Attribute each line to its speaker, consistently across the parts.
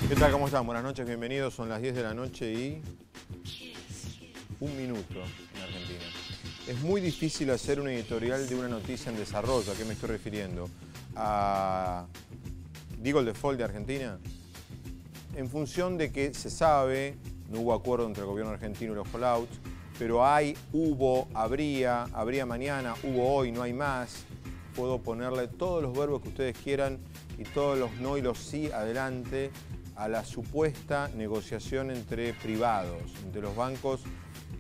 Speaker 1: ¿Qué tal? ¿Cómo están? Buenas noches, bienvenidos. Son las 10 de la noche y 1 minuto en Argentina. Es muy difícil hacer un editorial de una noticia en desarrollo. ¿A qué me estoy refiriendo? Digo el default de Argentina. En función de que se sabe, no hubo acuerdo entre el gobierno argentino y los fallouts, pero habría mañana, hubo hoy, no hay más. Puedo ponerle todos los verbos que ustedes quieran y todos los no y los sí adelante a la supuesta negociación entre privados, entre los bancos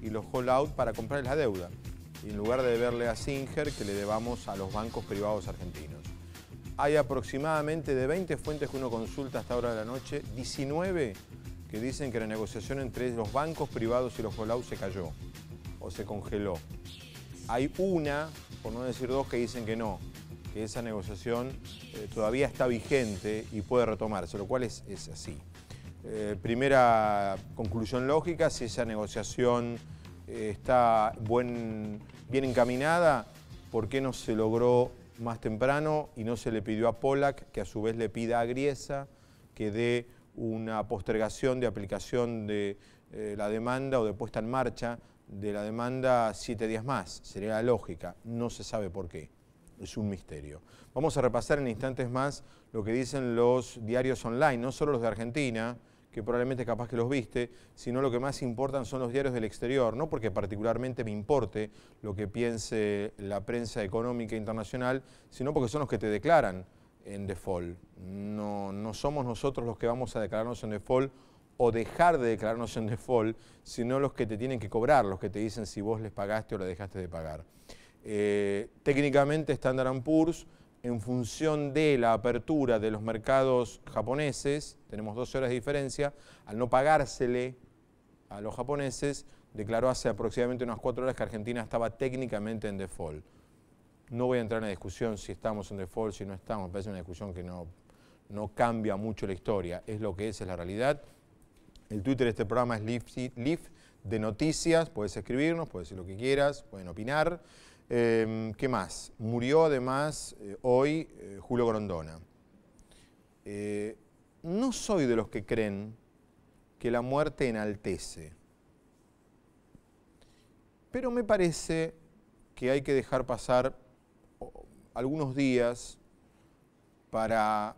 Speaker 1: y los fallouts para comprarles la deuda. Y en lugar de deberle a Singer, que le debamos a los bancos privados argentinos. Hay aproximadamente de 20 fuentes que uno consulta hasta ahora de la noche, 19 que dicen que la negociación entre los bancos privados y los fallouts se cayó o se congeló. Hay una, por no decir dos, que dicen que no, que esa negociación todavía está vigente y puede retomarse, lo cual es así. Primera conclusión lógica, si esa negociación está bien encaminada, ¿por qué no se logró más temprano y no se le pidió a Pollack que a su vez le pida a Griesa que dé una postergación de aplicación de la demanda o de puesta en marcha de la demanda 7 días más? Sería la lógica, no se sabe por qué, es un misterio. Vamos a repasar en instantes más lo que dicen los diarios online, no solo los de Argentina, que probablemente capaz que los viste, sino lo que más importan son los diarios del exterior, no porque particularmente me importe lo que piense la prensa económica internacional, sino porque son los que te declaran en default. No somos nosotros los que vamos a declararnos en default o dejar de declararnos en default, sino los que te tienen que cobrar, los que te dicen si vos les pagaste o le dejaste de pagar. Técnicamente Standard & Poor's, en función de la apertura de los mercados japoneses, tenemos 12 horas de diferencia, al no pagársele a los japoneses, declaró hace aproximadamente unas 4 horas que Argentina estaba técnicamente en default. No voy a entrar en la discusión si estamos en default, si no estamos, me parece una discusión que no cambia mucho la historia, es lo que es la realidad. El Twitter de este programa es Leaf de Noticias, puedes escribirnos, puedes decir lo que quieras, pueden opinar. ¿Qué más? Murió además hoy Julio Grondona. No soy de los que creen que la muerte enaltece, pero me parece que hay que dejar pasar algunos días para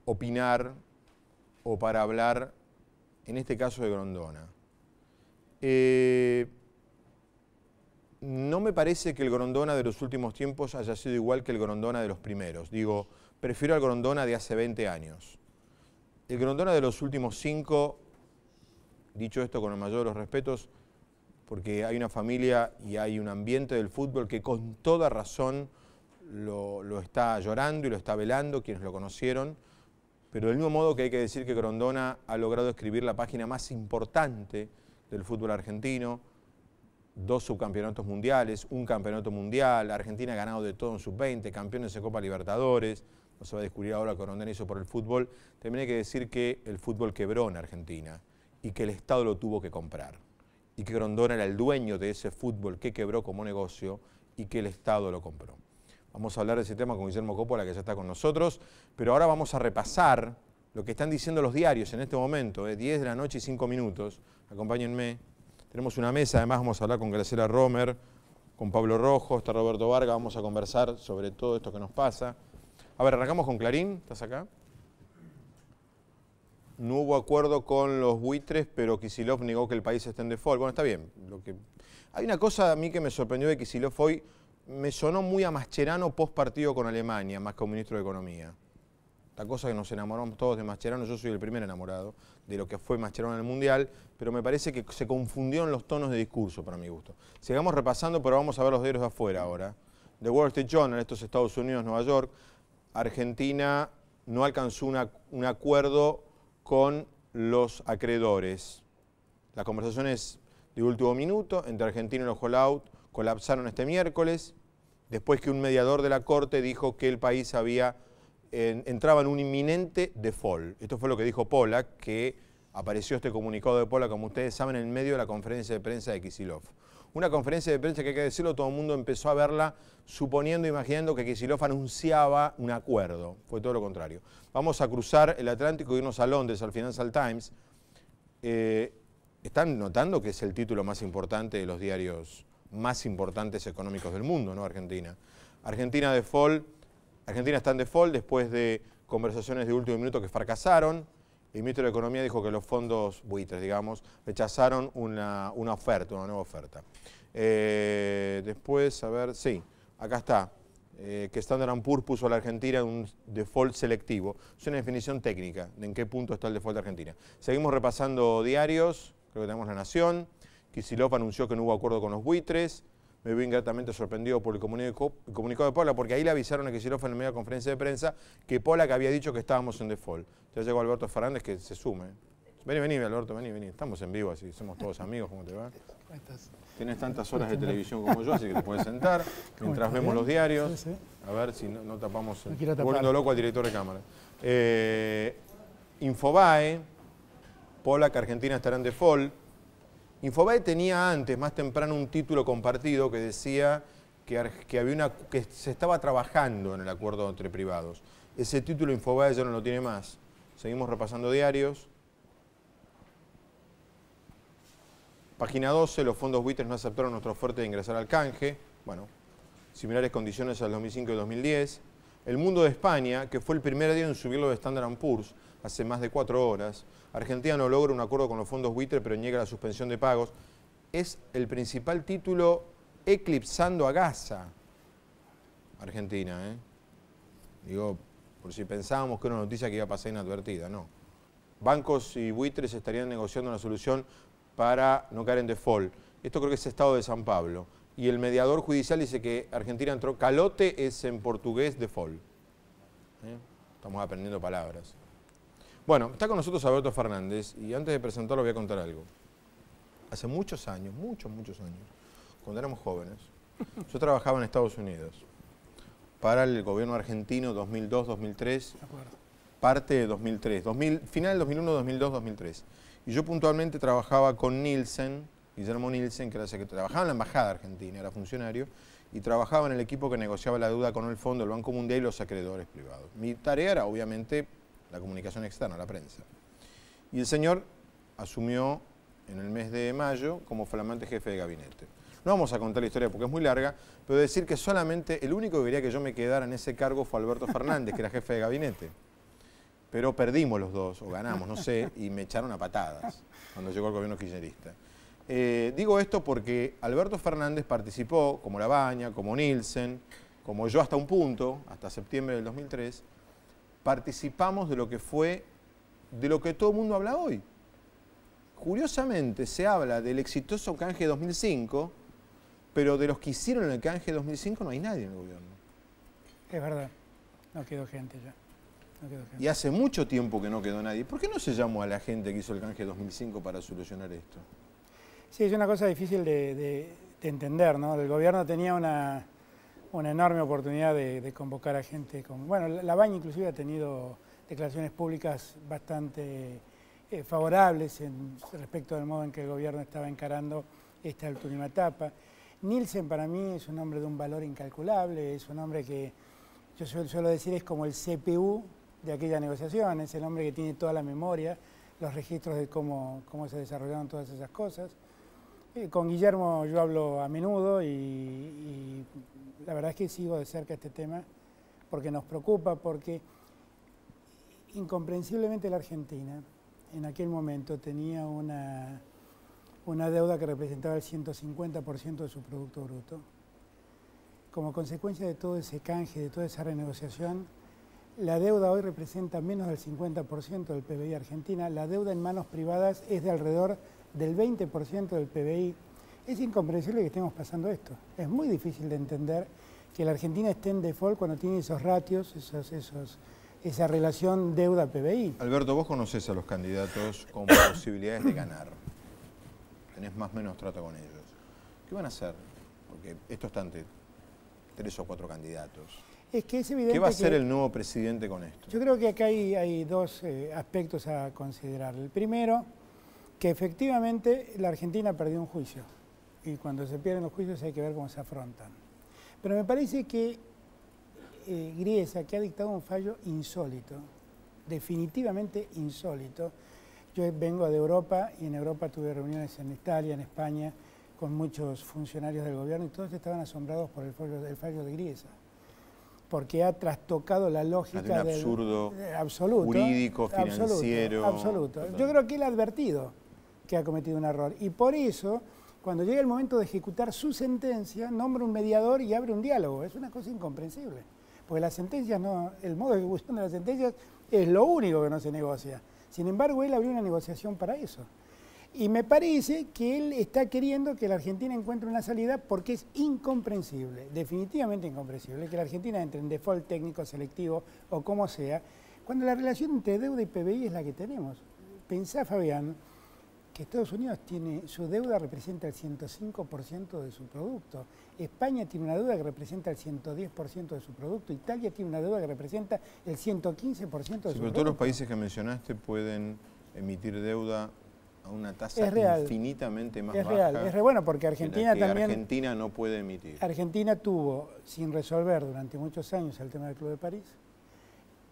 Speaker 1: opinar o para hablar, en este caso de Grondona. No me parece que el Grondona de los últimos tiempos haya sido igual que el Grondona de los primeros. Digo, prefiero al Grondona de hace 20 años. El Grondona de los últimos 5, dicho esto con el mayor de los respetos, porque hay una familia y hay un ambiente del fútbol que con toda razón lo está llorando y lo está velando, quienes lo conocieron, pero del mismo modo que hay que decir que Grondona ha logrado escribir la página más importante del fútbol argentino, 2 subcampeonatos mundiales, un campeonato mundial, Argentina ha ganado de todo en sub-20, campeones de Copa Libertadores, no se va a descubrir ahora lo que Grondona hizo por el fútbol. También hay que decir que el fútbol quebró en Argentina y que el Estado lo tuvo que comprar y que Grondona era el dueño de ese fútbol que quebró como negocio y que el Estado lo compró. Vamos a hablar de ese tema con Guillermo Coppola, que ya está con nosotros, pero ahora vamos a repasar lo que están diciendo los diarios en este momento, 10 de la noche y 5 minutos. Acompáñenme. Tenemos una mesa, además vamos a hablar con Graciela Romer, con Pablo Rojo, está Roberto Vargas, vamos a conversar sobre todo esto que nos pasa. A ver, arrancamos con Clarín, ¿estás acá? No hubo acuerdo con los buitres, pero Kicillof negó que el país esté en default. Bueno, está bien. Hay una cosa a mí que me sorprendió de Kicillof hoy, me sonó muy a Mascherano post partido con Alemania, más que un ministro de Economía. La cosa que nos enamoramos todos de Mascherano, yo soy el primer enamorado de lo que fue Mascherano en el Mundial, pero me parece que se confundieron los tonos de discurso para mi gusto. Sigamos repasando, pero vamos a ver los diarios de afuera ahora. The Wall Street Journal, estos Estados Unidos, Nueva York, Argentina no alcanzó un acuerdo con los acreedores. Las conversaciones de último minuto entre Argentina y los fallouts colapsaron este miércoles, después que un mediador de la Corte dijo que el país entraba en un inminente default. Esto fue lo que dijo Pollack, que apareció este comunicado de Pollack, como ustedes saben, en medio de la conferencia de prensa de Kicillof. Una conferencia de prensa que hay que decirlo, todo el mundo empezó a verla suponiendo, imaginando que Kicillof anunciaba un acuerdo. Fue todo lo contrario. Vamos a cruzar el Atlántico y irnos a Londres, al Financial Times. Están notando que es el título más importante de los diarios más importantes económicos del mundo, ¿no? Argentina. Argentina está en default después de conversaciones de último minuto que fracasaron. El ministro de Economía dijo que los fondos buitres, digamos, rechazaron una nueva oferta. Después, a ver, sí, acá está, que Standard & Poor's puso a la Argentina en un default selectivo. Es una definición técnica de en qué punto está el default de Argentina. Seguimos repasando diarios, creo que tenemos La Nación. Kicillof anunció que no hubo acuerdo con los buitres. Me veo ingratamente sorprendido por el comunicado de Pollack, porque ahí le avisaron a Kicillof en la media conferencia de prensa que Pollack había dicho que estábamos en default. Ya llegó Alberto Fernández, que se sume. Vení, Alberto, vení. Estamos en vivo, así somos todos amigos. ¿Cómo te va?
Speaker 2: ¿Cómo estás?
Speaker 1: Tienes tantas horas de televisión como yo, así que te puedes sentar mientras vemos los diarios. Sí. A ver si no tapamos. Volviendo loco al director de cámara. Infobae, Pollack, Argentina estará en default. Infobae tenía antes, más temprano, un título compartido que decía que se estaba trabajando en el acuerdo entre privados. Ese título Infobae ya no lo tiene más. Seguimos repasando diarios. Página 12, los fondos buitres no aceptaron nuestra oferta de ingresar al canje. Bueno, similares condiciones al 2005 y 2010. El Mundo de España, que fue el primer día en subirlo de Standard & Poor's, hace más de 4 horas. Argentina no logra un acuerdo con los fondos buitres, pero niega la suspensión de pagos. Es el principal título eclipsando a Gaza. Argentina, ¿eh? Digo, por si pensábamos que era una noticia que iba a pasar inadvertida, no. Bancos y buitres estarían negociando una solución para no caer en default. Esto creo que es Estado de San Pablo. Y el mediador judicial dice que Argentina entró. Calote es en portugués default. Estamos aprendiendo palabras. Bueno, está con nosotros Alberto Fernández y antes de presentarlo voy a contar algo. Hace muchos años, muchos años, cuando éramos jóvenes, yo trabajaba en Estados Unidos para el gobierno argentino 2002-2003, parte de 2003, final del 2001, 2002, 2003. Y yo puntualmente trabajaba con Nielsen, Guillermo Nielsen, que era el que trabajaba en la Embajada Argentina, era funcionario, y trabajaba en el equipo que negociaba la deuda con el Fondo, el Banco Mundial y los acreedores privados. Mi tarea era, obviamente, la comunicación externa, la prensa. Y el señor asumió en el mes de mayo como flamante jefe de gabinete. No vamos a contar la historia porque es muy larga, pero decir que solamente el único que quería que yo me quedara en ese cargo fue Alberto Fernández, que era jefe de gabinete. Pero perdimos los dos, o ganamos, no sé, y me echaron a patadas cuando llegó el gobierno kirchnerista. Digo esto porque Alberto Fernández participó, como Labaña, como Nielsen, como yo hasta un punto, hasta septiembre del 2003, participamos de lo que todo el mundo habla hoy. Curiosamente, se habla del exitoso canje 2005, pero de los que hicieron el canje 2005 no hay nadie en el gobierno.
Speaker 2: Es verdad, no quedó gente ya.
Speaker 1: Y hace mucho tiempo que no quedó nadie. ¿Por qué no se llamó a la gente que hizo el canje 2005 para solucionar esto?
Speaker 2: Sí, es una cosa difícil de entender, ¿no? El gobierno tenía una enorme oportunidad de convocar a gente. Bueno, Labaña inclusive ha tenido declaraciones públicas bastante favorables respecto del modo en que el gobierno estaba encarando esta última etapa. Nielsen para mí es un hombre de un valor incalculable, es un hombre que yo suelo decir es como el CPU de aquella negociación, es el hombre que tiene toda la memoria, los registros de cómo se desarrollaron todas esas cosas. Con Guillermo yo hablo a menudo y la verdad es que sigo de cerca este tema porque nos preocupa, porque incomprensiblemente la Argentina en aquel momento tenía una deuda que representaba el 150% de su Producto Bruto. Como consecuencia de todo ese canje, de toda esa renegociación, la deuda hoy representa menos del 50% del PBI argentina. La deuda en manos privadas es de alrededor del 20% del PBI. Es incomprensible que estemos pasando esto. Es muy difícil de entender que la Argentina esté en default cuando tiene esos ratios, esa relación deuda-PBI.
Speaker 1: Alberto, vos conocés a los candidatos con posibilidades de ganar. Tenés más o menos trato con ellos. ¿Qué van a hacer? Porque esto está ante 3 o 4 candidatos.
Speaker 2: Es que es evidente.
Speaker 1: ¿Qué va a hacer el nuevo presidente con esto?
Speaker 2: Yo creo que acá hay dos aspectos a considerar. El primero, que efectivamente la Argentina perdió un juicio. y cuando se pierden los juicios hay que ver cómo se afrontan. Pero me parece que Griesa, que ha dictado un fallo insólito, definitivamente insólito. Yo vengo de Europa y en Europa tuve reuniones en Italia, en España, con muchos funcionarios del gobierno y todos estaban asombrados por el fallo de Griesa, porque ha trastocado la lógica
Speaker 1: de un absurdo
Speaker 2: absoluto,
Speaker 1: jurídico, financiero.
Speaker 2: Absoluto. Yo creo que él ha advertido que ha cometido un error y por eso, cuando llega el momento de ejecutar su sentencia, nombra un mediador y abre un diálogo. Es una cosa incomprensible, porque las sentencias el modo de ejecución de las sentencias es lo único que no se negocia. Sin embargo, él abrió una negociación para eso. Y me parece que él está queriendo que la Argentina encuentre una salida porque es incomprensible, definitivamente incomprensible, que la Argentina entre en default técnico, selectivo o como sea, cuando la relación entre deuda y PBI es la que tenemos. Pensá, Fabián, que Estados Unidos su deuda representa el 105% de su producto, España tiene una deuda que representa el 110% de su producto, Italia tiene una deuda que representa el 115% de su producto.
Speaker 1: Pero todos los países que mencionaste pueden emitir deuda a una tasa infinitamente más baja.
Speaker 2: Es real, bueno, porque Argentina también...
Speaker 1: Argentina no puede emitir.
Speaker 2: Argentina tuvo, sin resolver durante muchos años el tema del Club de París,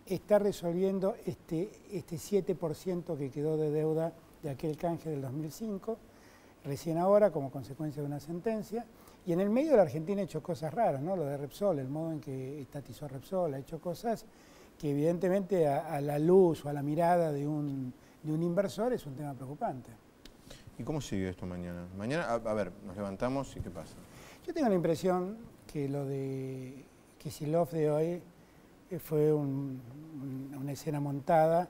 Speaker 2: está resolviendo este 7% que quedó de deuda de aquel canje del 2005, recién ahora como consecuencia de una sentencia, y en el medio la Argentina ha hecho cosas raras, ¿no? Lo de Repsol, el modo en que estatizó Repsol, ha hecho cosas que evidentemente a la luz o a la mirada de un inversor es un tema preocupante.
Speaker 1: ¿Y cómo sigue esto mañana? Mañana, a ver, nos levantamos y ¿qué pasa?
Speaker 2: Yo tengo la impresión que lo de Kicillof de hoy fue una escena montada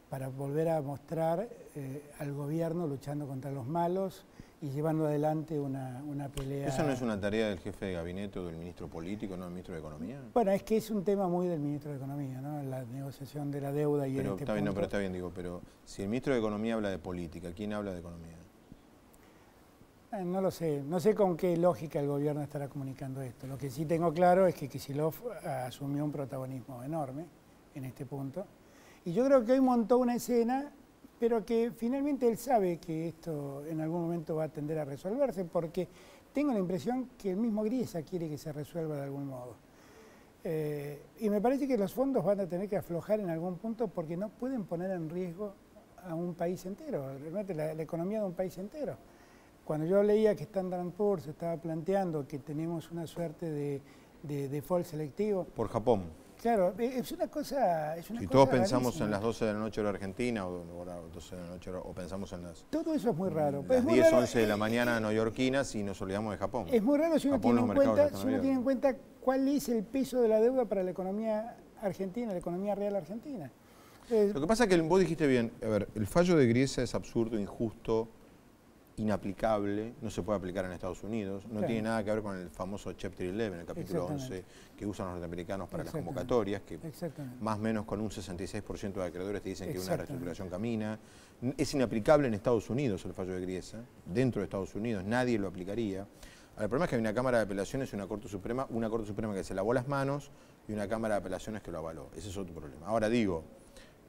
Speaker 2: para volver a mostrar al gobierno luchando contra los malos y llevando adelante una pelea.
Speaker 1: ¿Eso no es una tarea del jefe de gabinete o del ministro político, no del ministro de Economía?
Speaker 2: Bueno, es que es un tema muy del ministro de Economía, ¿no? La negociación de la deuda y
Speaker 1: pero está bien, no, pero está bien, digo, pero si el ministro de Economía habla de política, ¿quién habla de economía?
Speaker 2: No lo sé, no sé con qué lógica el gobierno estará comunicando esto. Lo que sí tengo claro es que Kicillof asumió un protagonismo enorme en este punto. Y yo creo que hoy montó una escena, pero que finalmente él sabe que esto en algún momento va a tender a resolverse, porque tengo la impresión que el mismo Griesa quiere que se resuelva de algún modo. Y me parece que los fondos van a tener que aflojar en algún punto porque no pueden poner en riesgo a un país entero, realmente la economía de un país entero. Cuando yo leía que Standard & Poor's estaba planteando que tenemos una suerte de default selectivo...
Speaker 1: Por Japón.
Speaker 2: Claro, es una cosa
Speaker 1: si todos pensamos rarísima. En las 12 de la noche hora Argentina, o 12 de la noche o pensamos en las...
Speaker 2: Todo eso es muy raro.
Speaker 1: Las 10, 11 de la mañana neoyorquinas y nos olvidamos de Japón.
Speaker 2: Es muy raro si uno tiene en cuenta cuál es el peso de la deuda para la economía argentina, la economía real argentina.
Speaker 1: Lo que pasa es que vos dijiste bien, a ver, el fallo de Griesa es absurdo, injusto, inaplicable, no se puede aplicar en Estados Unidos, no tiene nada que ver con el famoso Chapter 11, el capítulo 11, que usan los norteamericanos para las convocatorias, que más o menos con un 66% de acreedores te dicen que una reestructuración camina. Es inaplicable en Estados Unidos el fallo de Griesa, dentro de Estados Unidos nadie lo aplicaría. Ahora, el problema es que hay una Cámara de Apelaciones y una Corte Suprema que se lavó las manos y una Cámara de Apelaciones que lo avaló. Ese es otro problema. Ahora digo,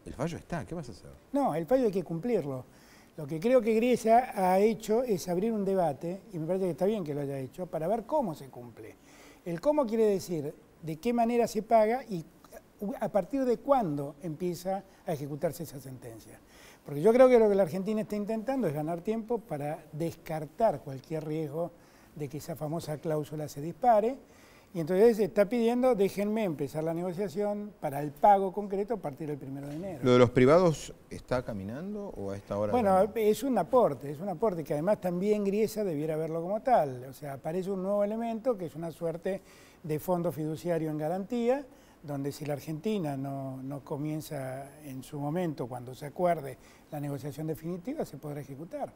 Speaker 1: el fallo está, ¿qué vas a hacer?
Speaker 2: No, el fallo hay que cumplirlo. Lo que creo que Griesa ha hecho es abrir un debate, y me parece que está bien que lo haya hecho, para ver cómo se cumple. El cómo quiere decir de qué manera se paga y a partir de cuándo empieza a ejecutarse esa sentencia. Porque yo creo que lo que la Argentina está intentando es ganar tiempo para descartar cualquier riesgo de que esa famosa cláusula se dispare. Y entonces está pidiendo, déjenme empezar la negociación para el pago concreto a partir del 1 de enero.
Speaker 1: ¿Lo de los privados está caminando o a esta hora?
Speaker 2: Bueno, es un aporte que además también Griesa debiera verlo como tal. O sea, aparece un nuevo elemento que es una suerte de fondo fiduciario en garantía, donde si la Argentina no comienza en su momento, cuando se acuerde la negociación definitiva, se podrá ejecutar,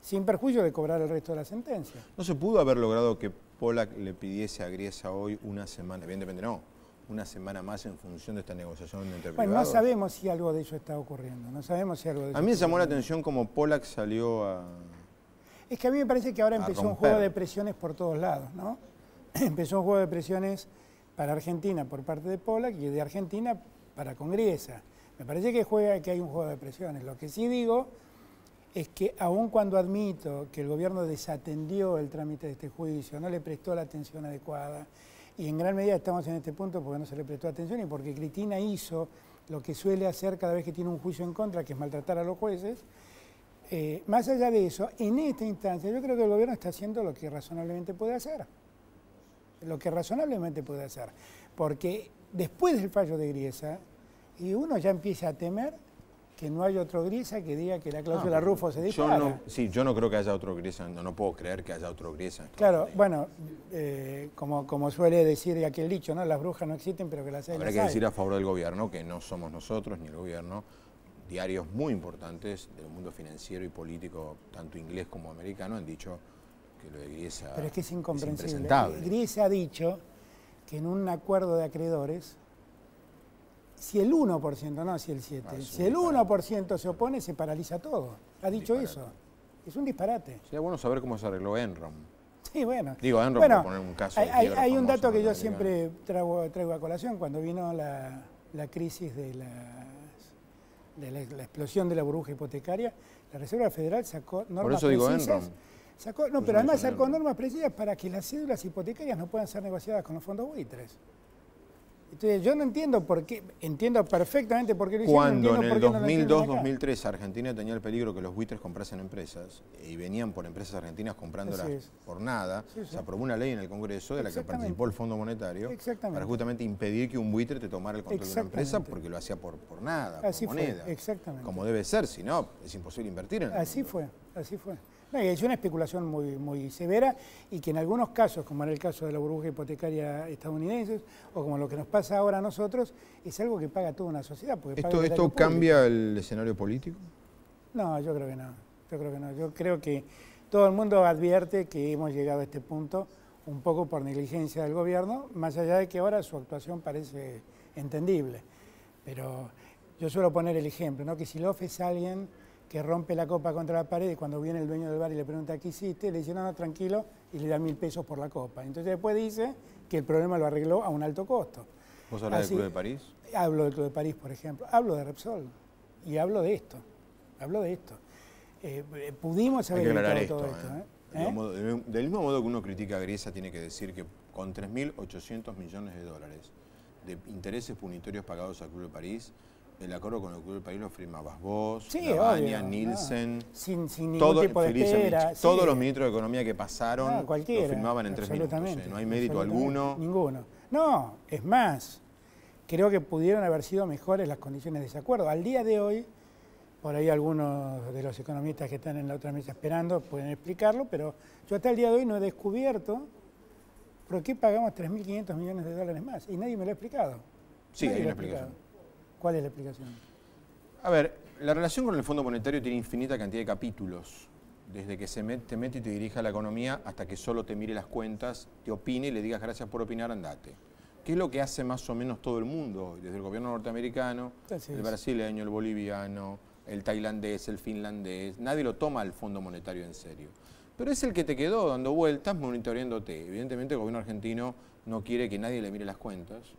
Speaker 2: sin perjuicio de cobrar el resto de la sentencia.
Speaker 1: ¿No se pudo haber logrado que Pollack le pidiese a Griesa hoy una semana, evidentemente no, una semana más en función de esta negociación entre privados?
Speaker 2: Bueno, no sabemos si algo de eso está ocurriendo, no sabemos si algo de eso.
Speaker 1: A mí me llamó la atención como Pollack salió a...
Speaker 2: Es que a mí me parece que ahora empezó un juego de presiones por todos lados, ¿no? Empezó un juego de presiones para Argentina por parte de Pollack y de Argentina para con Griesa. Me parece que hay un juego de presiones. Lo que sí digo es que aun cuando admito que el gobierno desatendió el trámite de este juicio, no le prestó la atención adecuada, y en gran medida estamos en este punto porque no se le prestó atención y porque Cristina hizo lo que suele hacer cada vez que tiene un juicio en contra, que es maltratar a los jueces, más allá de eso, en esta instancia yo creo que el gobierno está haciendo lo que razonablemente puede hacer. Lo que razonablemente puede hacer. Porque después del fallo de Griesa, y uno ya empieza a temer que no haya otro Griesa que diga que la cláusula Rufo se dispara.
Speaker 1: Yo no creo que haya otro Griesa, no puedo creer que haya otro Griesa.
Speaker 2: Claro, bueno, como suele decir aquel dicho, ¿no? Las brujas no existen, pero que las hay.
Speaker 1: Habrá que decir a favor del gobierno que no somos nosotros ni el gobierno. Diarios muy importantes del mundo financiero y político, tanto inglés como americano, han dicho que lo de Griesa
Speaker 2: pero es que es incomprensible.
Speaker 1: impresentable.
Speaker 2: Griesa ha dicho que en un acuerdo de acreedores, si el 1%, no si el 7%, si el 1% se opone, se paraliza todo. Ha dicho eso. Es un disparate.
Speaker 1: Sería bueno saber cómo se arregló Enron.
Speaker 2: Sí,
Speaker 1: bueno. Digo, Enron, por poner un caso.
Speaker 2: Hay un dato que yo siempre traigo a colación. Cuando vino la crisis de la explosión de la burbuja hipotecaria, la Reserva Federal sacó normas
Speaker 1: por eso digo
Speaker 2: precisas.
Speaker 1: Enron.
Speaker 2: Pero además sacó normas precisas para que las cédulas hipotecarias no puedan ser negociadas con los fondos buitres. Entonces yo no entiendo por qué, entiendo perfectamente por qué lo hicieron.
Speaker 1: Cuando en el 2002-2003 Argentina tenía el peligro que los buitres comprasen empresas y venían por empresas argentinas comprándolas por nada, se aprobó una ley en el Congreso de la que participó el Fondo Monetario para justamente impedir que un buitre te tomara el control de una empresa porque lo hacía por nada, por moneda. Como debe ser, si no es imposible invertir en
Speaker 2: así fue. No, es una especulación muy severa y que en algunos casos, como en el caso de la burbuja hipotecaria estadounidense o como lo que nos pasa ahora a nosotros, es algo que paga toda una sociedad.
Speaker 1: ¿Esto cambia el escenario político?
Speaker 2: No, yo creo que no. Yo creo que todo el mundo advierte que hemos llegado a este punto un poco por negligencia del gobierno, más allá de que ahora su actuación parece entendible. Pero yo suelo poner el ejemplo, ¿no? Que Kicillof es alguien que rompe la copa contra la pared y cuando viene el dueño del bar y le pregunta ¿qué hiciste? Le dice no, tranquilo, y le da 1.000 pesos por la copa. Entonces después dice que el problema lo arregló a un alto costo.
Speaker 1: ¿Vos hablas del Club de París?
Speaker 2: Hablo del Club de París, por ejemplo. Hablo de Repsol y hablo de esto. Pudimos haber evitado todo esto.
Speaker 1: Del mismo modo que uno critica a Griesa, tiene que decir que con 3.800 millones de dólares de intereses punitorios pagados al Club de París, el acuerdo con el Club del París lo firmabas vos, Lavagna, Nielsen,
Speaker 2: sin ningún tipo de espera.
Speaker 1: Todos los ministros de Economía que pasaron lo firmaban en 3 minutos. No hay mérito alguno.
Speaker 2: Ninguno. No, es más, creo que pudieron haber sido mejores las condiciones de ese acuerdo. Al día de hoy, por ahí algunos de los economistas que están en la otra mesa esperando pueden explicarlo, pero yo hasta el día de hoy no he descubierto por qué pagamos 3.500 millones de dólares más. Y nadie me lo ha explicado.
Speaker 1: Sí, hay una explicación.
Speaker 2: ¿Cuál es la explicación?
Speaker 1: A ver, la relación con el Fondo Monetario tiene infinita cantidad de capítulos. Desde que te mete y te dirige a la economía hasta que solo te mire las cuentas, te opine y le digas gracias por opinar, andate. ¿Qué es lo que hace más o menos todo el mundo? Desde el gobierno norteamericano, el brasileño, el boliviano, el tailandés, el finlandés. Nadie lo toma al Fondo Monetario en serio. Pero es el que te quedó dando vueltas, monitoreándote. Evidentemente el gobierno argentino no quiere que nadie le mire las cuentas.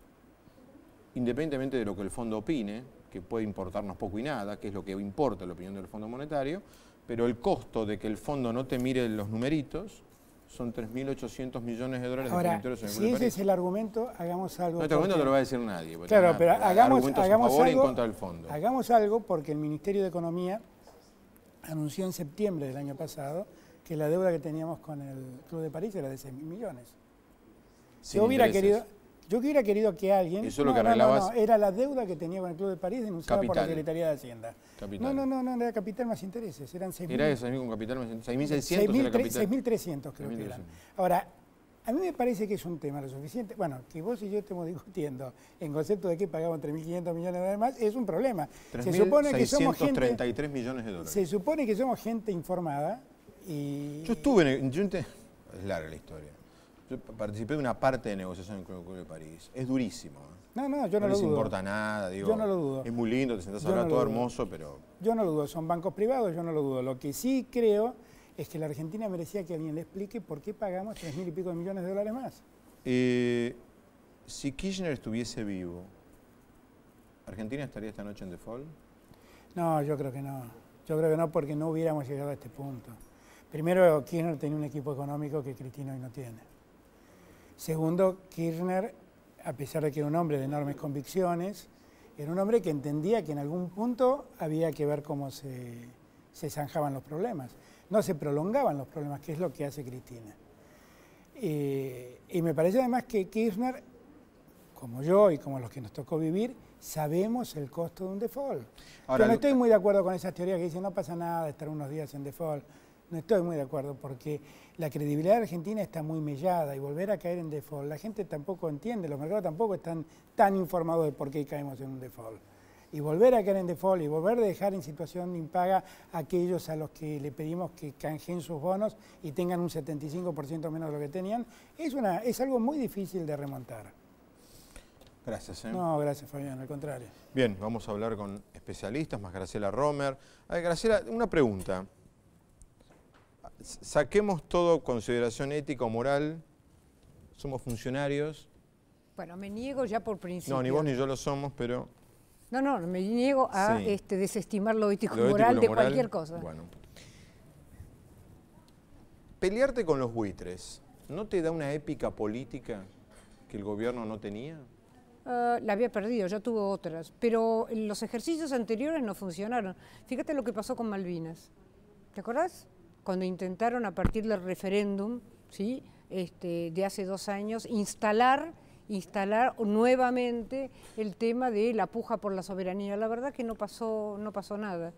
Speaker 1: Independientemente de lo que el fondo opine, que puede importarnos poco y nada, que es lo que importa la opinión del Fondo Monetario, pero el costo de que el fondo no te mire los numeritos son 3.800 millones de dólares
Speaker 2: ahora,
Speaker 1: de punitorios en el
Speaker 2: si
Speaker 1: Club de
Speaker 2: ese
Speaker 1: París.
Speaker 2: es el argumento, hagamos algo.
Speaker 1: No, este argumento no lo va a decir nadie.
Speaker 2: Claro, pero hagamos
Speaker 1: a favor y en
Speaker 2: algo,
Speaker 1: contra del fondo.
Speaker 2: Hagamos algo porque el Ministerio de Economía anunció en septiembre del año pasado que la deuda que teníamos con el Club de París era de 6.000 millones. Yo hubiera querido que alguien...
Speaker 1: Eso es lo que arreglabas...
Speaker 2: No, era la deuda que tenía con el Club de París denunciada por la Secretaría de Hacienda.
Speaker 1: Capital.
Speaker 2: No, era capital más intereses, eran 6.000...
Speaker 1: Era eso, con capital más intereses, 6.600 era capital.
Speaker 2: 6.300 creo que eran. Ahora, a mí me parece que es un tema lo suficiente, bueno, que vos y yo estemos discutiendo en concepto de que pagamos 3.500 millones de dólares más, es un problema.
Speaker 1: Se supone que somos gente... 33 millones de dólares.
Speaker 2: Se supone que somos gente informada y...
Speaker 1: Yo estuve en... Es larga la historia. Yo participé de una parte de negociación con el Club de París. Es durísimo.
Speaker 2: No, yo no lo dudo.
Speaker 1: No les importa nada, digo.
Speaker 2: Yo no lo dudo.
Speaker 1: Es muy lindo, te sentás a hablar todo hermoso, pero...
Speaker 2: Yo no lo dudo, son bancos privados, yo no lo dudo. Lo que sí creo es que la Argentina merecía que alguien le explique por qué pagamos 3.000 y pico de millones de dólares más.
Speaker 1: Si Kirchner estuviese vivo, ¿Argentina estaría esta noche en default?
Speaker 2: No, yo creo que no. Yo creo que no, porque no hubiéramos llegado a este punto. Primero, Kirchner tenía un equipo económico que Cristina hoy no tiene. Segundo, Kirchner, a pesar de que era un hombre de enormes convicciones, era un hombre que entendía que en algún punto había que ver cómo se zanjaban los problemas. No se prolongaban los problemas, que es lo que hace Cristina. Y me parece además que Kirchner, como yo y como los que nos tocó vivir, sabemos el costo de un default. Ahora, yo no estoy muy de acuerdo con esas teorías que dicen no pasa nada estar unos días en default. No estoy muy de acuerdo porque la credibilidad de Argentina está muy mellada y volver a caer en default, la gente tampoco entiende, los mercados tampoco están tan informados de por qué caemos en un default. Y volver a caer en default y volver a dejar en situación de impaga a aquellos a los que le pedimos que canjeen sus bonos y tengan un 75% menos de lo que tenían, es algo muy difícil de remontar.
Speaker 1: Gracias.
Speaker 2: No, gracias Fabián, al contrario.
Speaker 1: Bien, vamos a hablar con especialistas, más Graciela Romer. A ver, Graciela, una pregunta. Saquemos todo consideración ética o moral, somos funcionarios.
Speaker 3: Bueno, me niego ya por principio.
Speaker 1: No, ni vos ni yo lo somos, pero...
Speaker 3: No, me niego a desestimar lo ético y
Speaker 1: moral
Speaker 3: de cualquier cosa.
Speaker 1: Bueno. Pelearte con los buitres, ¿no te da una épica política que el gobierno no tenía?
Speaker 3: La había perdido, ya tuvo otras, pero los ejercicios anteriores no funcionaron. Fíjate lo que pasó con Malvinas, ¿te acordás? Cuando intentaron a partir del referéndum, ¿sí? De hace 2 años, instalar nuevamente el tema de la puja por la soberanía. La verdad que no pasó nada.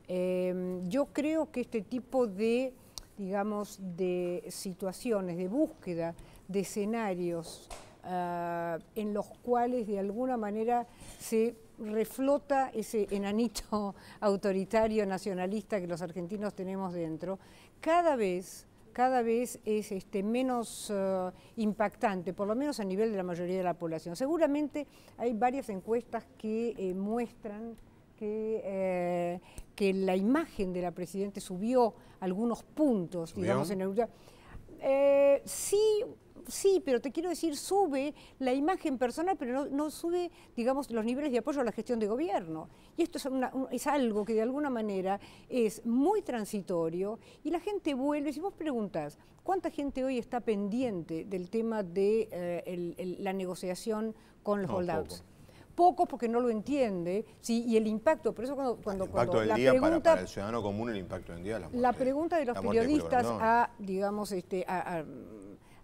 Speaker 3: Yo creo que este tipo de, digamos, de situaciones, de búsqueda de escenarios en los cuales de alguna manera se reflota ese enanito autoritario nacionalista que los argentinos tenemos dentro, cada vez es menos impactante, por lo menos a nivel de la mayoría de la población. Seguramente hay varias encuestas que muestran que la imagen de la Presidenta subió algunos puntos, digamos, en el... Sí, pero te quiero decir, sube la imagen personal, pero no sube, digamos, los niveles de apoyo a la gestión de gobierno. Y esto es algo que de alguna manera es muy transitorio y la gente vuelve. Si vos preguntás, ¿cuánta gente hoy está pendiente del tema de la negociación con los holdouts? Poco, porque no lo entiende, ¿sí? Y el impacto, por eso cuando
Speaker 1: el impacto del día para el ciudadano común, el impacto del día es
Speaker 3: la pregunta de los periodistas a, digamos,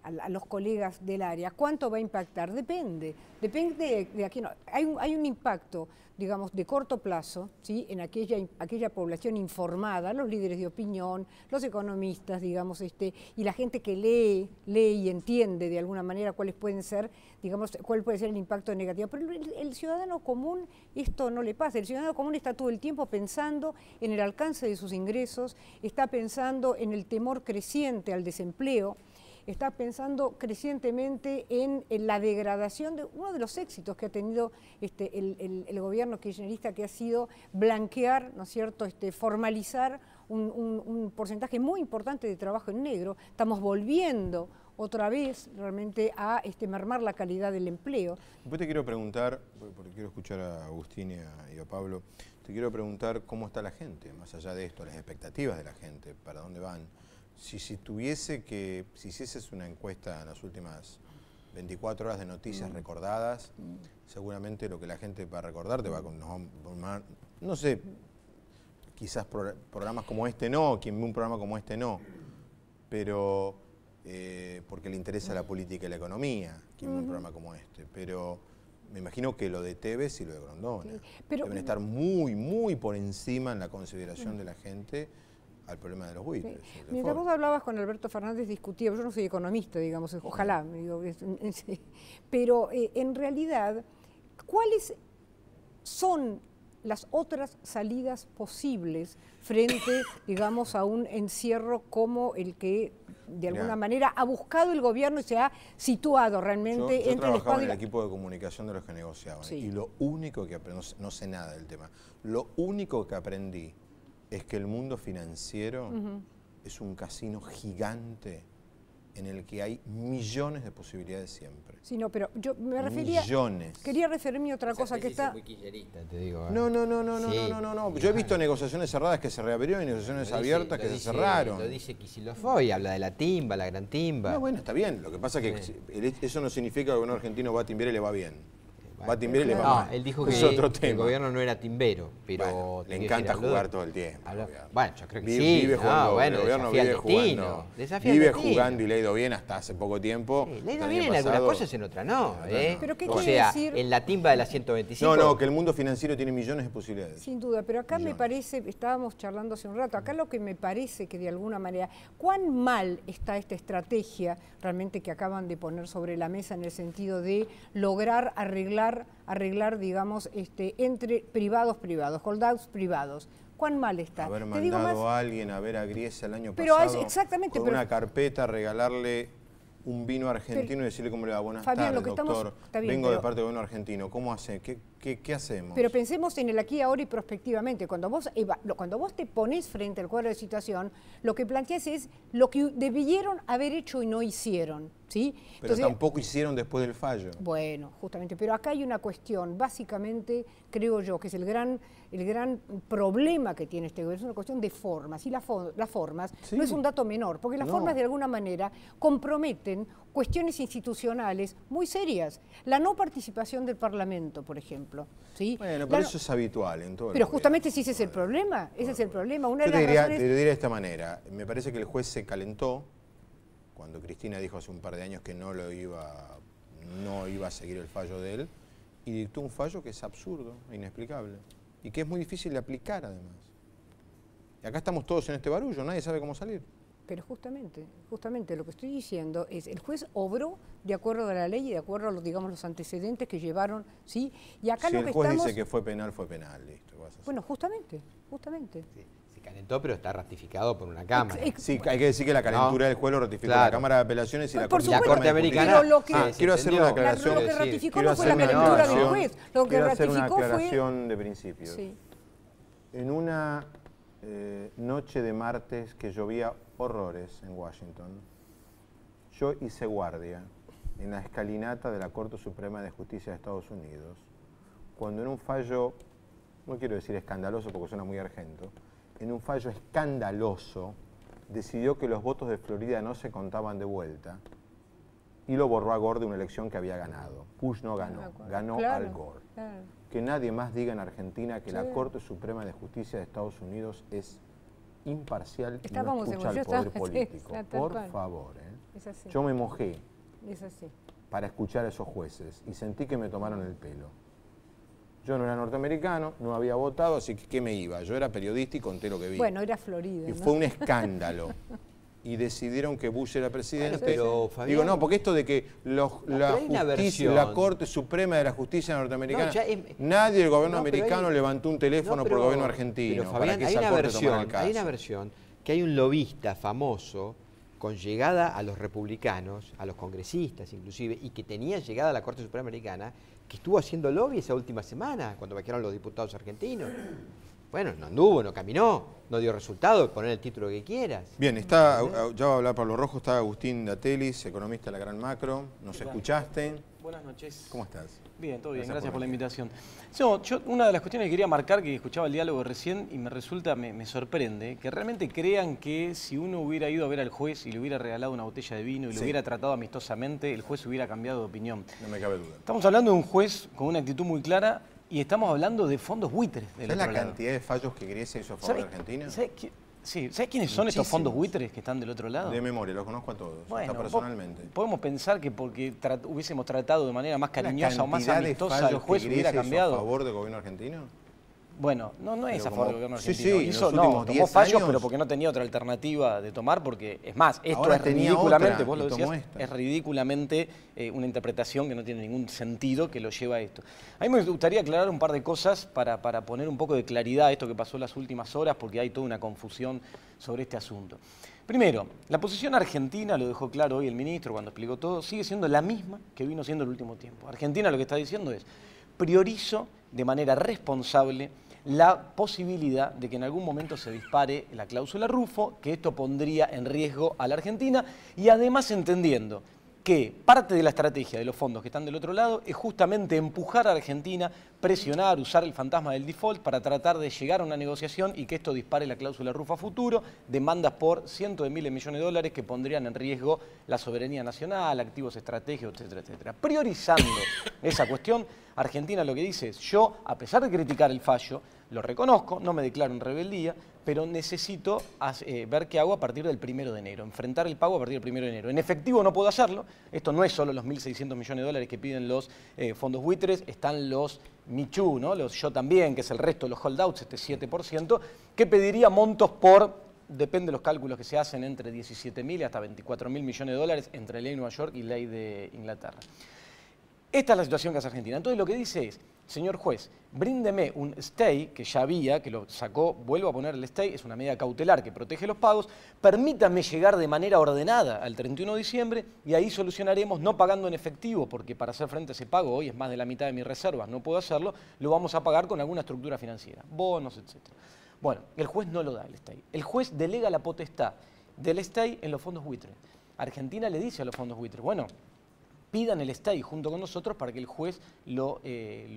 Speaker 3: a los colegas del área, ¿cuánto va a impactar? Depende de aquí. No. Hay un impacto, digamos, de corto plazo, ¿sí? En aquella población informada, los líderes de opinión, los economistas, digamos, y la gente que lee y entiende de alguna manera cuáles pueden ser, digamos, cuál puede ser el impacto negativo. Pero el ciudadano común esto no le pasa. El ciudadano común está todo el tiempo pensando en el alcance de sus ingresos, está pensando en el temor creciente al desempleo, está pensando crecientemente en la degradación de uno de los éxitos que ha tenido el gobierno kirchnerista, que ha sido blanquear, ¿no es cierto?, formalizar un porcentaje muy importante de trabajo en negro. Estamos volviendo otra vez realmente a mermar la calidad del empleo.
Speaker 1: Después te quiero preguntar, porque quiero escuchar a Agustín y a Pablo, te quiero preguntar cómo está la gente, más allá de esto, las expectativas de la gente, para dónde van. Si hicieses una encuesta en las últimas 24 horas de noticias recordadas, seguramente lo que la gente va a recordar te va a... No sé, quizás programas como este no, quien ve un programa como este no, pero porque le interesa la política y la economía, quien ve un programa como este, pero me imagino que lo de Tevez y lo de Grondona deben estar muy, muy por encima en la consideración de la gente al problema de los buitres.
Speaker 3: Sí. Mientras vos hablabas con Alberto Fernández, discutía, yo no soy economista, digamos, ojalá, digo, pero en realidad, ¿cuáles son las otras salidas posibles frente, digamos, a un encierro como el que de alguna manera ha buscado el gobierno y se ha situado realmente
Speaker 1: yo
Speaker 3: entre el
Speaker 1: trabajaba en el equipo de comunicación de los que negociaban, y lo único que aprendí, no sé nada del tema, lo único que aprendí es que el mundo financiero es un casino gigante en el que hay millones de posibilidades siempre.
Speaker 3: Sí, no, pero yo me refería...
Speaker 1: Millones.
Speaker 3: Quería referirme a otra cosa que está...
Speaker 4: Muy kirchnerista, te digo.
Speaker 1: No. Yo he visto negociaciones cerradas que se reabrieron y negociaciones abiertas que se cerraron.
Speaker 4: Lo dice Kicillof y habla de la timba, la gran timba.
Speaker 1: No, bueno, está bien. Lo que pasa es que eso no significa que el gobierno argentino va a timber y le va bien. Va a timber y le va mal.
Speaker 4: Él dijo
Speaker 1: es
Speaker 4: que
Speaker 1: otro
Speaker 4: el
Speaker 1: tema.
Speaker 4: gobierno no era timbero, pero...
Speaker 1: Bueno, le encanta jugar todo el tiempo.
Speaker 4: Bueno, yo creo que sí.
Speaker 1: Vive jugando, el gobierno vive jugando. Vive jugando y le ha ido bien hasta hace poco tiempo.
Speaker 4: Sí, le ha ido bien en algunas cosas, en otras no.
Speaker 3: ¿Pero qué
Speaker 4: o
Speaker 3: quiere
Speaker 4: sea,
Speaker 3: decir?
Speaker 4: en la timba de la 125...
Speaker 1: No, que el mundo financiero tiene millones de posibilidades.
Speaker 3: Sin duda, pero acá me parece, estábamos charlando hace un rato, acá lo que me parece que de alguna manera, cuán mal está esta estrategia realmente que acaban de poner sobre la mesa en el sentido de lograr arreglar, digamos, entre privados, holdouts privados. ¿Cuán mal está?
Speaker 1: Haber mandado a alguien a ver a Griesa el año
Speaker 3: pero
Speaker 1: pasado
Speaker 3: exactamente,
Speaker 1: con una carpeta, regalarle un vino argentino y decirle cómo le va. Buenas
Speaker 3: Fabián,
Speaker 1: tardes, doctor. Vengo de parte del gobierno argentino. ¿Cómo hace? ¿Qué hacemos?
Speaker 3: Pero pensemos en el aquí, ahora y prospectivamente. Cuando vos te pones frente al cuadro de situación, lo que planteas es lo que debieron haber hecho y no hicieron. ¿Sí?
Speaker 1: Pero
Speaker 3: Entonces,
Speaker 1: tampoco hicieron después del fallo.
Speaker 3: Bueno, justamente, pero acá hay una cuestión, básicamente, creo yo, que es el gran problema que tiene este gobierno, es una cuestión de formas, y las formas no es un dato menor, porque las formas de alguna manera comprometen cuestiones institucionales muy serias. La no participación del Parlamento, por ejemplo. ¿Sí?
Speaker 1: Bueno, pero eso es habitual en todo el
Speaker 3: Pero
Speaker 1: gobierno.
Speaker 3: Justamente si ese es el problema, ese es el problema. Una de las
Speaker 1: Te
Speaker 3: razones...
Speaker 1: diría de esta manera, me parece que el juez se calentó cuando Cristina dijo hace un par de años que no iba a seguir el fallo de él, y dictó un fallo que es absurdo, inexplicable, y que es muy difícil de aplicar además. Y acá estamos todos en este barullo, nadie sabe cómo salir.
Speaker 3: Pero justamente lo que estoy diciendo es, el juez obró de acuerdo a la ley y de acuerdo a los antecedentes que llevaron, ¿sí? Y acá
Speaker 1: si el juez dice que fue penal, listo.
Speaker 3: Bueno, justamente.
Speaker 4: Sí, se calentó, pero está ratificado por una Cámara.
Speaker 1: Sí, hay que decir que la calentura del juez lo ratificó la Cámara de Apelaciones y la
Speaker 4: Corte Americana.
Speaker 1: Quiero hacer una aclaración.
Speaker 3: Lo que ratificó no fue la calentura del juez, lo que ratificó
Speaker 1: una
Speaker 3: fue...
Speaker 1: aclaración de principios.
Speaker 3: Sí.
Speaker 1: En una noche de martes que llovía horrores en Washington, yo hice guardia en la escalinata de la Corte Suprema de Justicia de Estados Unidos, cuando en un fallo, no quiero decir escandaloso porque suena muy argento, en un fallo escandaloso decidió que los votos de Florida no se contaban de vuelta y lo borró a Gore de una elección que había ganado. Bush no ganó, ganó Al Gore. Claro. Que nadie más diga en Argentina que la Corte Suprema de Justicia de Estados Unidos es imparcial y no escucha al poder político. Por favor.
Speaker 3: Es así.
Speaker 1: Yo me mojé
Speaker 3: así.
Speaker 1: para escuchar a esos jueces y sentí que me tomaron el pelo. Yo no era norteamericano, no había votado, así que ¿qué me iba? Yo era periodista y conté lo que vi.
Speaker 3: Bueno, era Florida.
Speaker 1: Y fue un escándalo. Y decidieron que Bush era presidente.
Speaker 4: Pero, Fabián,
Speaker 1: digo, no, porque esto de que la Corte Suprema de la Justicia norteamericana, nadie del gobierno americano levantó un teléfono por el gobierno argentino.
Speaker 4: Pero, Fabián,
Speaker 1: para que
Speaker 4: hay una versión que hay un lobista famoso con llegada a los republicanos, a los congresistas inclusive, y que tenía llegada a la Corte Suprema Americana, que estuvo haciendo lobby esa última semana, cuando vaquearon los diputados argentinos. Bueno, no anduvo, no caminó, no dio resultado, poner el título que quieras.
Speaker 1: Bien, ya va a hablar Pablo Rojo, está Agustín Datelis, economista de la Gran Macro. ¿Nos escuchaste?
Speaker 5: Buenas noches.
Speaker 1: ¿Cómo estás?
Speaker 5: Bien, todo bien, gracias por la invitación. Yo una de las cuestiones que quería marcar, que escuchaba el diálogo recién y me sorprende, que realmente crean que si uno hubiera ido a ver al juez y le hubiera regalado una botella de vino y lo hubiera tratado amistosamente, el juez hubiera cambiado de opinión.
Speaker 1: No me cabe duda.
Speaker 5: Estamos hablando de un juez con una actitud muy clara y estamos hablando de fondos buitres.
Speaker 1: ¿Sabes la cantidad de fallos que Griesa hizo a favor de Argentina?
Speaker 5: ¿Sabes quiénes son estos fondos buitres que están del otro lado?
Speaker 1: De memoria, los conozco a todos,
Speaker 5: bueno,
Speaker 1: hasta personalmente.
Speaker 5: Podemos pensar que porque hubiésemos tratado de manera más cariñosa o más amistosa al juez hubiera cambiado.
Speaker 1: ¿A favor del gobierno argentino?
Speaker 5: Bueno, no es a favor del gobierno argentino.
Speaker 1: Sí,
Speaker 5: tomó fallos, pero porque no tenía otra alternativa de tomar, porque es más, esto
Speaker 1: ahora
Speaker 5: es ridículamente,
Speaker 1: otra,
Speaker 5: vos lo decías, es ridículamente una interpretación que no tiene ningún sentido que lo lleva a esto. A mí me gustaría aclarar un par de cosas para poner un poco de claridad a esto que pasó en las últimas horas, porque hay toda una confusión sobre este asunto. Primero, la posición argentina, lo dejó claro hoy el ministro cuando explicó todo, sigue siendo la misma que vino siendo el último tiempo. Argentina lo que está diciendo es, priorizo de manera responsable la posibilidad de que en algún momento se dispare la cláusula Rufo, que esto pondría en riesgo a la Argentina, y además entendiendo que parte de la estrategia de los fondos que están del otro lado es justamente empujar a Argentina, presionar, usar el fantasma del default para tratar de llegar a una negociación y que esto dispare la cláusula Rufo a futuro, demandas por cientos de miles de millones de dólares que pondrían en riesgo la soberanía nacional, activos estratégicos, etcétera, etcétera. Priorizando esa cuestión, Argentina lo que dice es, yo, a pesar de criticar el fallo, lo reconozco, no me declaro en rebeldía, pero necesito ver qué hago a partir del 1 de enero, enfrentar el pago a partir del 1 de enero. En efectivo no puedo hacerlo, esto no es solo los 1.600 millones de dólares que piden los fondos buitres, están los Michu, ¿no? Los Yo También, que es el resto de los holdouts, este 7%, que pediría montos por, depende de los cálculos que se hacen, entre 17.000 y hasta 24.000 millones de dólares entre ley de Nueva York y ley de Inglaterra. Esta es la situación que hace Argentina. Entonces lo que dice es, señor juez, bríndeme un stay, que ya había, que lo sacó, vuelvo a poner el stay, es una medida cautelar que protege los pagos, permítame llegar de manera ordenada al 31 de diciembre y ahí solucionaremos, no pagando en efectivo, porque para hacer frente a ese pago, hoy es más de la mitad de mis reservas, no puedo hacerlo, lo vamos a pagar con alguna estructura financiera, bonos, etc. Bueno, el juez no lo da el stay. El juez delega la potestad del stay en los fondos buitres. Argentina le dice a los fondos buitres, bueno, pidan el stay junto con nosotros para que el juez lo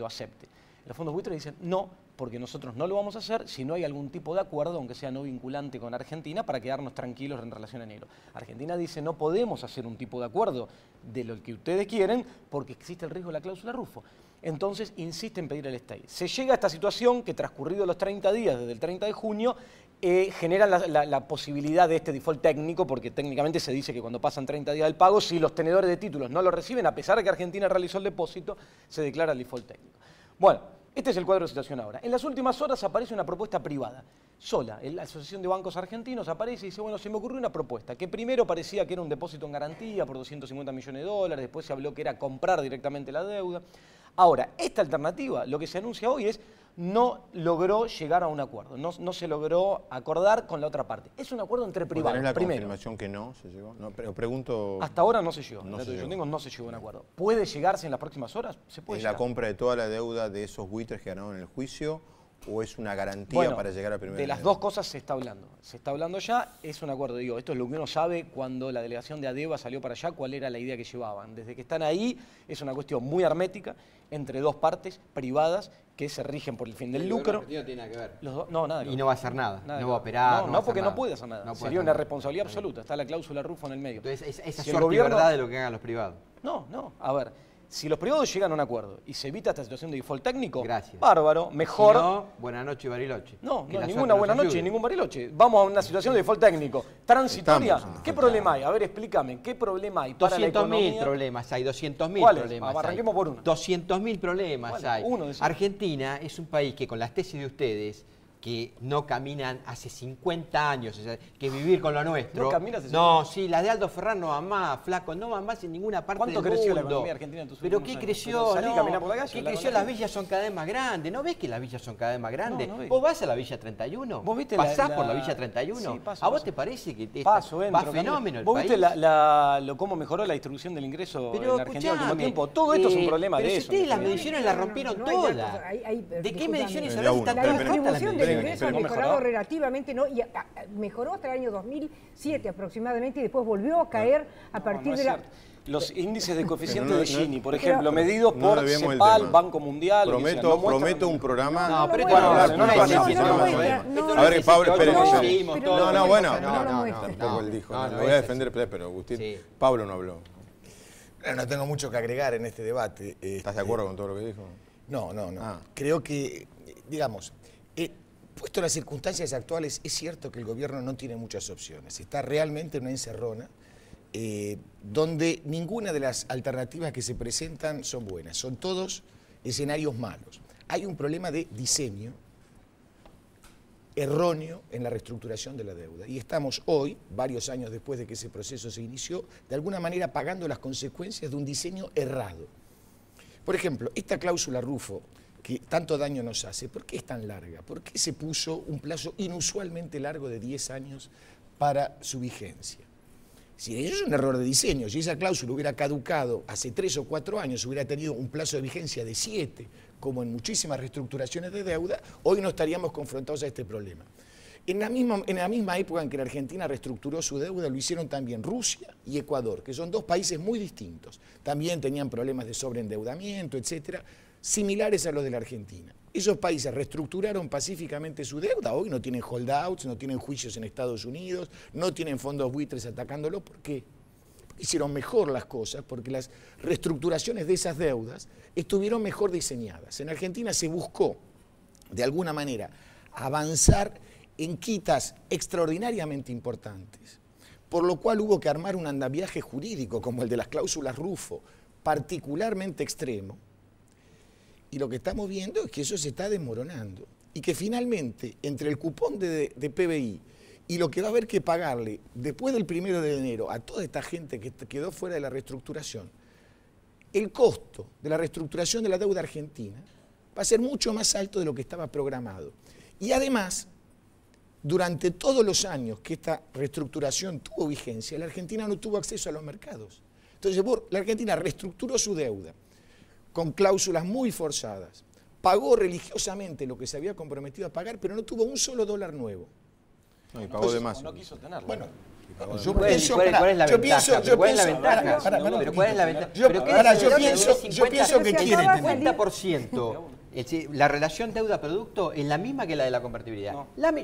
Speaker 5: acepte. Los fondos buitres dicen no, porque nosotros no lo vamos a hacer si no hay algún tipo de acuerdo, aunque sea no vinculante con Argentina, para quedarnos tranquilos en relación a enero. Argentina dice no podemos hacer un tipo de acuerdo de lo que ustedes quieren porque existe el riesgo de la cláusula Rufo. Entonces insiste en pedir el stay. Se llega a esta situación que transcurridos los 30 días desde el 30 de junio, generan la posibilidad de este default técnico, porque técnicamente se dice que cuando pasan 30 días del pago, si los tenedores de títulos no lo reciben, a pesar de que Argentina realizó el depósito, se declara el default técnico. Bueno, este es el cuadro de situación ahora. En las últimas horas aparece una propuesta privada, sola. La Asociación de Bancos Argentinos aparece y dice, bueno, se me ocurrió una propuesta, que primero parecía que era un depósito en garantía por 250 millones de dólares, después se habló que era comprar directamente la deuda. Ahora, esta alternativa, lo que se anuncia hoy es, no logró llegar a un acuerdo, no se logró acordar con la otra parte. Es un acuerdo entre privados.
Speaker 1: ¿Tenés la
Speaker 5: primero.
Speaker 1: confirmación que no se llegó? No, pero pregunto...
Speaker 5: Hasta ahora no se llegó.
Speaker 1: No
Speaker 5: Yo tengo, no se llegó a un acuerdo. ¿Puede llegarse en las próximas horas? Se puede
Speaker 1: ¿Es
Speaker 5: llegar.
Speaker 1: la compra de toda la deuda de esos buitres que ganaron en el juicio o es una garantía para llegar al 1 de enero?
Speaker 5: De las dos cosas se está hablando. Se está hablando ya, es un acuerdo. Digo, esto es lo que uno sabe cuando la delegación de ADEVA salió para allá, cuál era la idea que llevaban. Desde que están ahí, es una cuestión muy hermética entre dos partes privadas que se rigen por el fin del lucro.
Speaker 4: No tiene nada que ver.
Speaker 5: No, nada.
Speaker 4: Y no va a hacer nada.
Speaker 5: Nada
Speaker 4: No va a operar.
Speaker 5: No, porque no puede hacer nada. Sería una responsabilidad absoluta. Está la cláusula Rufo en el medio.
Speaker 4: Entonces, esa
Speaker 5: Si
Speaker 4: suerte y verdad de lo que hagan los privados.
Speaker 5: No. A ver, si los privados llegan a un acuerdo y se evita esta situación de default técnico,
Speaker 4: gracias.
Speaker 5: Bárbaro, mejor.
Speaker 4: Si no, buenas noches, Bariloche.
Speaker 5: No, ninguna buena noche, ningún Bariloche. Vamos a una situación de default técnico. Transitoria. ¿Qué problema hay? A ver, explícame, ¿qué problema hay para la economía?
Speaker 4: 200.000 problemas hay, 200.000
Speaker 5: ¿Cuáles?
Speaker 4: problemas
Speaker 5: Arranquemos por uno.
Speaker 4: 200.000 problemas hay.
Speaker 5: Uno de esos.
Speaker 4: Argentina es un país que con las tesis de ustedes, que no caminan hace 50 años, o sea, que vivir con lo nuestro.
Speaker 5: ¿No caminas hace
Speaker 4: No, sí, las de Aldo Ferrar no van más, flaco, no van más en ninguna parte del mundo.
Speaker 5: ¿Cuánto creció la economía argentina en tus
Speaker 4: ¿Pero
Speaker 5: últimos
Speaker 4: qué
Speaker 5: años?
Speaker 4: creció?
Speaker 5: Pero salí a caminar por la calle,
Speaker 4: ¿Qué
Speaker 5: hablar
Speaker 4: creció?
Speaker 5: con la
Speaker 4: Las
Speaker 5: gente.
Speaker 4: villas son cada vez más grandes. ¿No ves que las villas son cada vez más grandes?
Speaker 5: No, no
Speaker 4: ¿Vos vas a la Villa 31?
Speaker 5: ¿Vos viste
Speaker 4: ¿Pasás por la Villa 31?
Speaker 5: Sí, paso,
Speaker 4: ¿A vos
Speaker 5: paso.
Speaker 4: te parece que
Speaker 5: Paso,
Speaker 4: va fenómeno el
Speaker 5: ¿Vos
Speaker 4: país?
Speaker 5: viste cómo mejoró la distribución del ingreso
Speaker 4: Pero
Speaker 5: en Argentina en el último
Speaker 4: escuchame,
Speaker 5: tiempo? Todo esto es un problema
Speaker 4: pero
Speaker 5: de
Speaker 4: si
Speaker 5: eso.
Speaker 4: ustedes las mediciones las rompieron
Speaker 3: No hay
Speaker 4: todas.
Speaker 3: datos,
Speaker 4: ¿De qué
Speaker 3: disculpame.
Speaker 4: mediciones
Speaker 1: La
Speaker 4: hablas?
Speaker 1: uno.
Speaker 4: Están
Speaker 3: La
Speaker 4: todas rotas las
Speaker 3: distribución del
Speaker 4: mediciones.
Speaker 3: ingreso ha
Speaker 5: ¿no
Speaker 3: mejorado
Speaker 5: mejoró?
Speaker 3: relativamente, ¿no? Y mejoró hasta el año 2007 aproximadamente y después volvió a caer a partir
Speaker 5: No es
Speaker 3: de la...
Speaker 5: cierto. Los índices de coeficiente
Speaker 1: Pero no-
Speaker 5: de Gini, por
Speaker 3: pero-
Speaker 5: ejemplo, medidos
Speaker 1: no
Speaker 5: por
Speaker 1: desviemos el
Speaker 5: CEPAL,
Speaker 1: tema.
Speaker 5: Banco Mundial, lo que sea, no muestran-
Speaker 1: Prometo un programa.
Speaker 4: No, pero
Speaker 3: lo
Speaker 4: esto no
Speaker 3: muestra,
Speaker 4: lo
Speaker 5: no lo
Speaker 4: hace,
Speaker 5: muestra,
Speaker 4: no
Speaker 5: no
Speaker 4: lo
Speaker 5: lo
Speaker 4: muestra.
Speaker 3: muestra.
Speaker 4: Esto
Speaker 1: A ver,
Speaker 4: es
Speaker 1: Pablo,
Speaker 4: que
Speaker 1: espere.
Speaker 4: todos
Speaker 3: No,
Speaker 4: seguimos,
Speaker 3: pero
Speaker 4: todos.
Speaker 1: No, bueno,
Speaker 3: no,
Speaker 1: pero
Speaker 3: no muestra.
Speaker 1: tampoco él dijo.
Speaker 4: No,
Speaker 1: Lo
Speaker 4: no
Speaker 1: voy a
Speaker 4: es
Speaker 1: defender, pero usted,
Speaker 4: Sí.
Speaker 1: Pablo no habló.
Speaker 6: No tengo mucho que agregar en este debate.
Speaker 1: ¿Estás de acuerdo con todo lo que dijo?
Speaker 6: No.
Speaker 1: Ah.
Speaker 6: Creo que, digamos, puesto las circunstancias actuales, es cierto que el gobierno no tiene muchas opciones. Está realmente en una encerrona donde ninguna de las alternativas que se presentan son buenas. Son todos escenarios malos. Hay un problema de diseño erróneo en la reestructuración de la deuda. Y estamos hoy, varios años después de que ese proceso se inició, de alguna manera pagando las consecuencias de un diseño errado. Por ejemplo, esta cláusula Rufo, que tanto daño nos hace, ¿por qué es tan larga? ¿Por qué se puso un plazo inusualmente largo de 10 años para su vigencia? Si eso es un error de diseño, si esa cláusula hubiera caducado hace 3 o 4 años, hubiera tenido un plazo de vigencia de 7, como en muchísimas reestructuraciones de deuda, hoy no estaríamos confrontados a este problema. En la misma época en que la Argentina reestructuró su deuda, lo hicieron también Rusia y Ecuador, que son dos países muy distintos. También tenían problemas de sobreendeudamiento, etcétera, similares a los de la Argentina. Esos países reestructuraron pacíficamente su deuda, hoy no tienen holdouts, no tienen juicios en Estados Unidos, no tienen fondos buitres atacándolo. ¿Por qué? Hicieron mejor las cosas porque las reestructuraciones de esas deudas estuvieron mejor diseñadas. En Argentina se buscó, de alguna manera, avanzar en quitas extraordinariamente importantes, por lo cual hubo que armar un andamiaje jurídico como el de las cláusulas Rufo, particularmente extremo, y lo que estamos viendo es que eso se está desmoronando, y que finalmente, entre el cupón de PBI y lo que va a haber que pagarle después del 1 de enero a toda esta gente que quedó fuera de la reestructuración, el costo de la reestructuración de la deuda argentina va a ser mucho más alto de lo que estaba programado. Y además, durante todos los años que esta reestructuración tuvo vigencia, la Argentina no tuvo acceso a los mercados. Entonces, la Argentina reestructuró su deuda con cláusulas muy forzadas, pagó religiosamente lo que se había comprometido a pagar, pero no tuvo un solo dólar nuevo.
Speaker 1: No, y pagó de más.
Speaker 5: No quiso tenerlo.
Speaker 6: Bueno,
Speaker 4: ¿Cuál es la ventaja? Pero ¿cuál es la ventaja? Yo pienso que quiere tener 50%. La relación deuda-producto es la misma que la de la convertibilidad.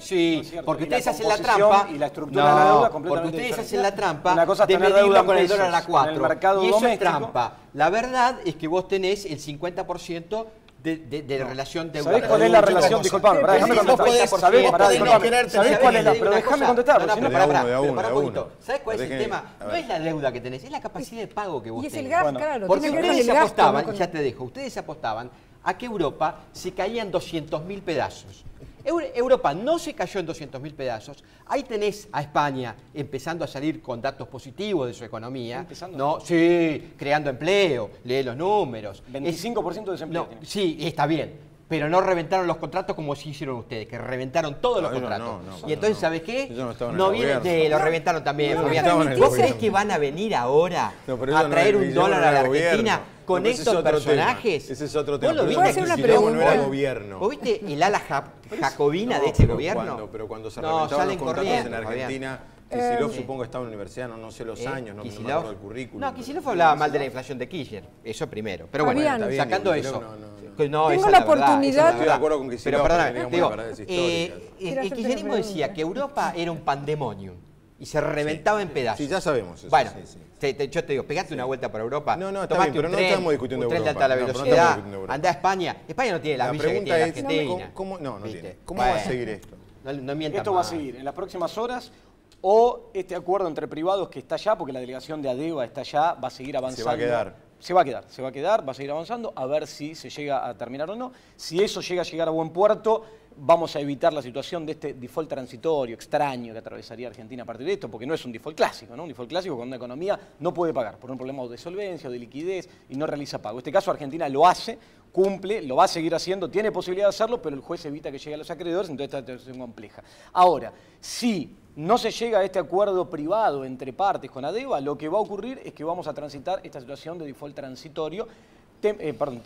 Speaker 4: Sí, porque ustedes hacen la trampa.
Speaker 5: Y la estructura de la deuda completamente
Speaker 4: porque ustedes
Speaker 5: diferente.
Speaker 4: hacen la trampa
Speaker 5: Una cosa es
Speaker 4: de
Speaker 5: tener
Speaker 4: medirlo
Speaker 5: deuda en
Speaker 4: con el
Speaker 5: pesos
Speaker 4: dólar a 4.
Speaker 5: en el mercado
Speaker 4: Y eso es
Speaker 5: doméstico.
Speaker 4: trampa. La verdad es que vos tenés el 50% de relación deuda.
Speaker 5: ¿Sabés cuál es la relación? Disculpame, déjame contestar. ¿Sabés cuál es la? Pero déjame contestar.
Speaker 4: ¿Sabés cuál es el tema? No es la deuda que tenés, es la capacidad de pago que vos
Speaker 3: Y es
Speaker 4: tenés.
Speaker 3: el gas, claro.
Speaker 4: Porque
Speaker 3: Tiene que ver con
Speaker 4: ustedes
Speaker 3: el gasto,
Speaker 4: apostaban,
Speaker 3: ¿no?
Speaker 4: y ya te dejo, ustedes apostaban a que Europa se caía en 200.000 pedazos. Europa no se cayó en 200.000 pedazos. Ahí tenés a España empezando a salir con datos positivos de su economía. ¿No? Sí, creando empleo, lee los números.
Speaker 5: 25% de desempleo.
Speaker 4: No, sí, está bien. Pero no reventaron los contratos como sí hicieron ustedes, que reventaron todos los contratos. Y entonces, ¿sabes qué?
Speaker 1: No
Speaker 4: vienen, lo reventaron también, Fabián. ¿Vos
Speaker 1: gobierno.
Speaker 4: creés que van a venir ahora a traer un dólar a la Argentina con estos personajes?
Speaker 1: Ese es otro tema.
Speaker 4: ¿Vos lo viste?
Speaker 3: ¿Puedo hacer una pregunta?
Speaker 1: No era gobierno.
Speaker 4: ¿Vos viste el ala jacobina de este gobierno?
Speaker 1: Pero cuando se reventaban los contratos en Argentina,
Speaker 4: Fabián.
Speaker 1: Kicillof supongo que estaba en la universidad, no sé los años, no me acuerdo del currículum.
Speaker 4: No, Kicillof hablaba mal de la inflación de Kirchner, eso primero. Pero bueno,
Speaker 3: Fabián.
Speaker 4: sacando eso.
Speaker 3: Tengo la oportunidad.
Speaker 1: Estoy de acuerdo con Kicillof.
Speaker 4: Pero perdóname, digo,
Speaker 1: históricas.
Speaker 4: el kirchnerismo decía que Europa era un pandemonium y se reventaba en pedazos.
Speaker 1: Sí, ya sabemos eso.
Speaker 4: Bueno,
Speaker 1: sí.
Speaker 4: yo te digo, pegate una vuelta por Europa.
Speaker 1: No, está
Speaker 4: tomate
Speaker 1: bien, pero
Speaker 4: un
Speaker 1: no
Speaker 4: tren,
Speaker 1: estamos discutiendo
Speaker 4: un tren de
Speaker 1: Europa.
Speaker 4: alta
Speaker 1: No, pero no
Speaker 4: velocidad,
Speaker 1: estamos discutiendo Europa.
Speaker 4: andá a España. España no tiene las
Speaker 1: La
Speaker 4: villas que
Speaker 1: pregunta
Speaker 4: tiene
Speaker 1: es,
Speaker 4: la Argentina.
Speaker 1: ¿cómo tiene? ¿Cómo va a seguir esto?
Speaker 4: No mientas
Speaker 5: Esto va a
Speaker 4: más.
Speaker 5: seguir en las próximas horas o este acuerdo entre privados que está allá, porque la delegación de ADEVA está allá, va a seguir avanzando.
Speaker 1: Se va a quedar.
Speaker 5: Se va a quedar, va a seguir avanzando, a ver si se llega a terminar o no. Si eso llega a llegar a buen puerto, vamos a evitar la situación de este default transitorio, extraño, que atravesaría Argentina a partir de esto, porque no es un default clásico, ¿no? Un default clásico cuando una economía no puede pagar por un problema de solvencia o de liquidez y no realiza pago. En este caso Argentina lo hace, cumple, lo va a seguir haciendo, tiene posibilidad de hacerlo, pero el juez evita que llegue a los acreedores, entonces esta situación compleja. Ahora, si no se llega a este acuerdo privado entre partes con ADEVA, lo que va a ocurrir es que vamos a transitar esta situación de default transitorio,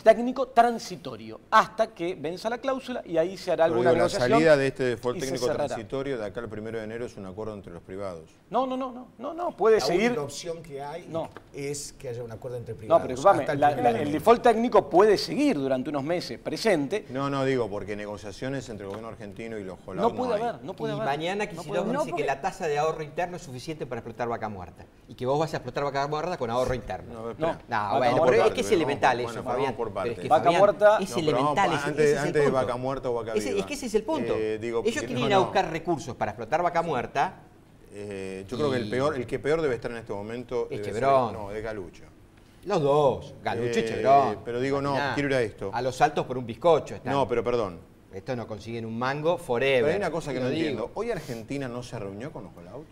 Speaker 5: técnico transitorio, hasta que venza la cláusula y ahí se hará alguna negociación.
Speaker 1: La salida de este default
Speaker 5: y se
Speaker 1: técnico
Speaker 5: cerrará.
Speaker 1: transitorio de acá al 1 de enero es un acuerdo entre los privados.
Speaker 5: No, puede
Speaker 6: La
Speaker 5: seguir.
Speaker 6: única opción que hay es que haya un acuerdo entre
Speaker 5: No,
Speaker 6: privados.
Speaker 5: pero disculpame,
Speaker 6: hasta el 1 de
Speaker 5: el
Speaker 6: enero.
Speaker 5: default técnico puede seguir durante unos meses presente.
Speaker 1: No, digo, porque negociaciones entre el gobierno argentino y los holdouts
Speaker 5: No puede
Speaker 1: hay.
Speaker 5: haber, no puede
Speaker 4: Y
Speaker 5: haber.
Speaker 4: mañana
Speaker 5: No
Speaker 4: Kicillof
Speaker 5: puede haber.
Speaker 4: dice que la tasa de ahorro interno es suficiente para explotar vaca muerta. Y que vos vas a explotar vaca muerta con ahorro interno.
Speaker 1: No, espera.
Speaker 4: Bueno,
Speaker 1: por
Speaker 4: pero es
Speaker 1: parte,
Speaker 4: que es
Speaker 1: pero
Speaker 4: elemental
Speaker 1: vamos,
Speaker 4: eso,
Speaker 1: bueno,
Speaker 4: Fabián.
Speaker 1: vamos por
Speaker 4: Pero es
Speaker 1: partes.
Speaker 4: que,
Speaker 5: Vaca
Speaker 4: Fabián,
Speaker 5: muerta-
Speaker 4: es
Speaker 1: No, pero
Speaker 4: elemental.
Speaker 1: vamos,
Speaker 4: ese es el
Speaker 1: antes de
Speaker 4: punto.
Speaker 1: vaca muerta o vaca viva.
Speaker 4: Es que ese es el punto.
Speaker 1: Digo,
Speaker 4: Ellos quieren ir a buscar recursos para explotar vaca muerta.
Speaker 1: Yo creo que el que peor debe estar en este momento
Speaker 4: Es
Speaker 1: debe
Speaker 4: Chevron.
Speaker 1: ser, no, es Galucho.
Speaker 4: Los dos, Galucho y Chevron.
Speaker 1: Pero digo, no,
Speaker 4: Imaginá,
Speaker 1: quiero ir a esto.
Speaker 4: A los saltos por un bizcocho están.
Speaker 1: No, pero perdón.
Speaker 4: Estos no consiguen un mango forever.
Speaker 1: Pero hay una cosa que
Speaker 4: Te
Speaker 1: no
Speaker 4: lo digo.
Speaker 1: entiendo. ¿Hoy Argentina no se reunió con los holdouts?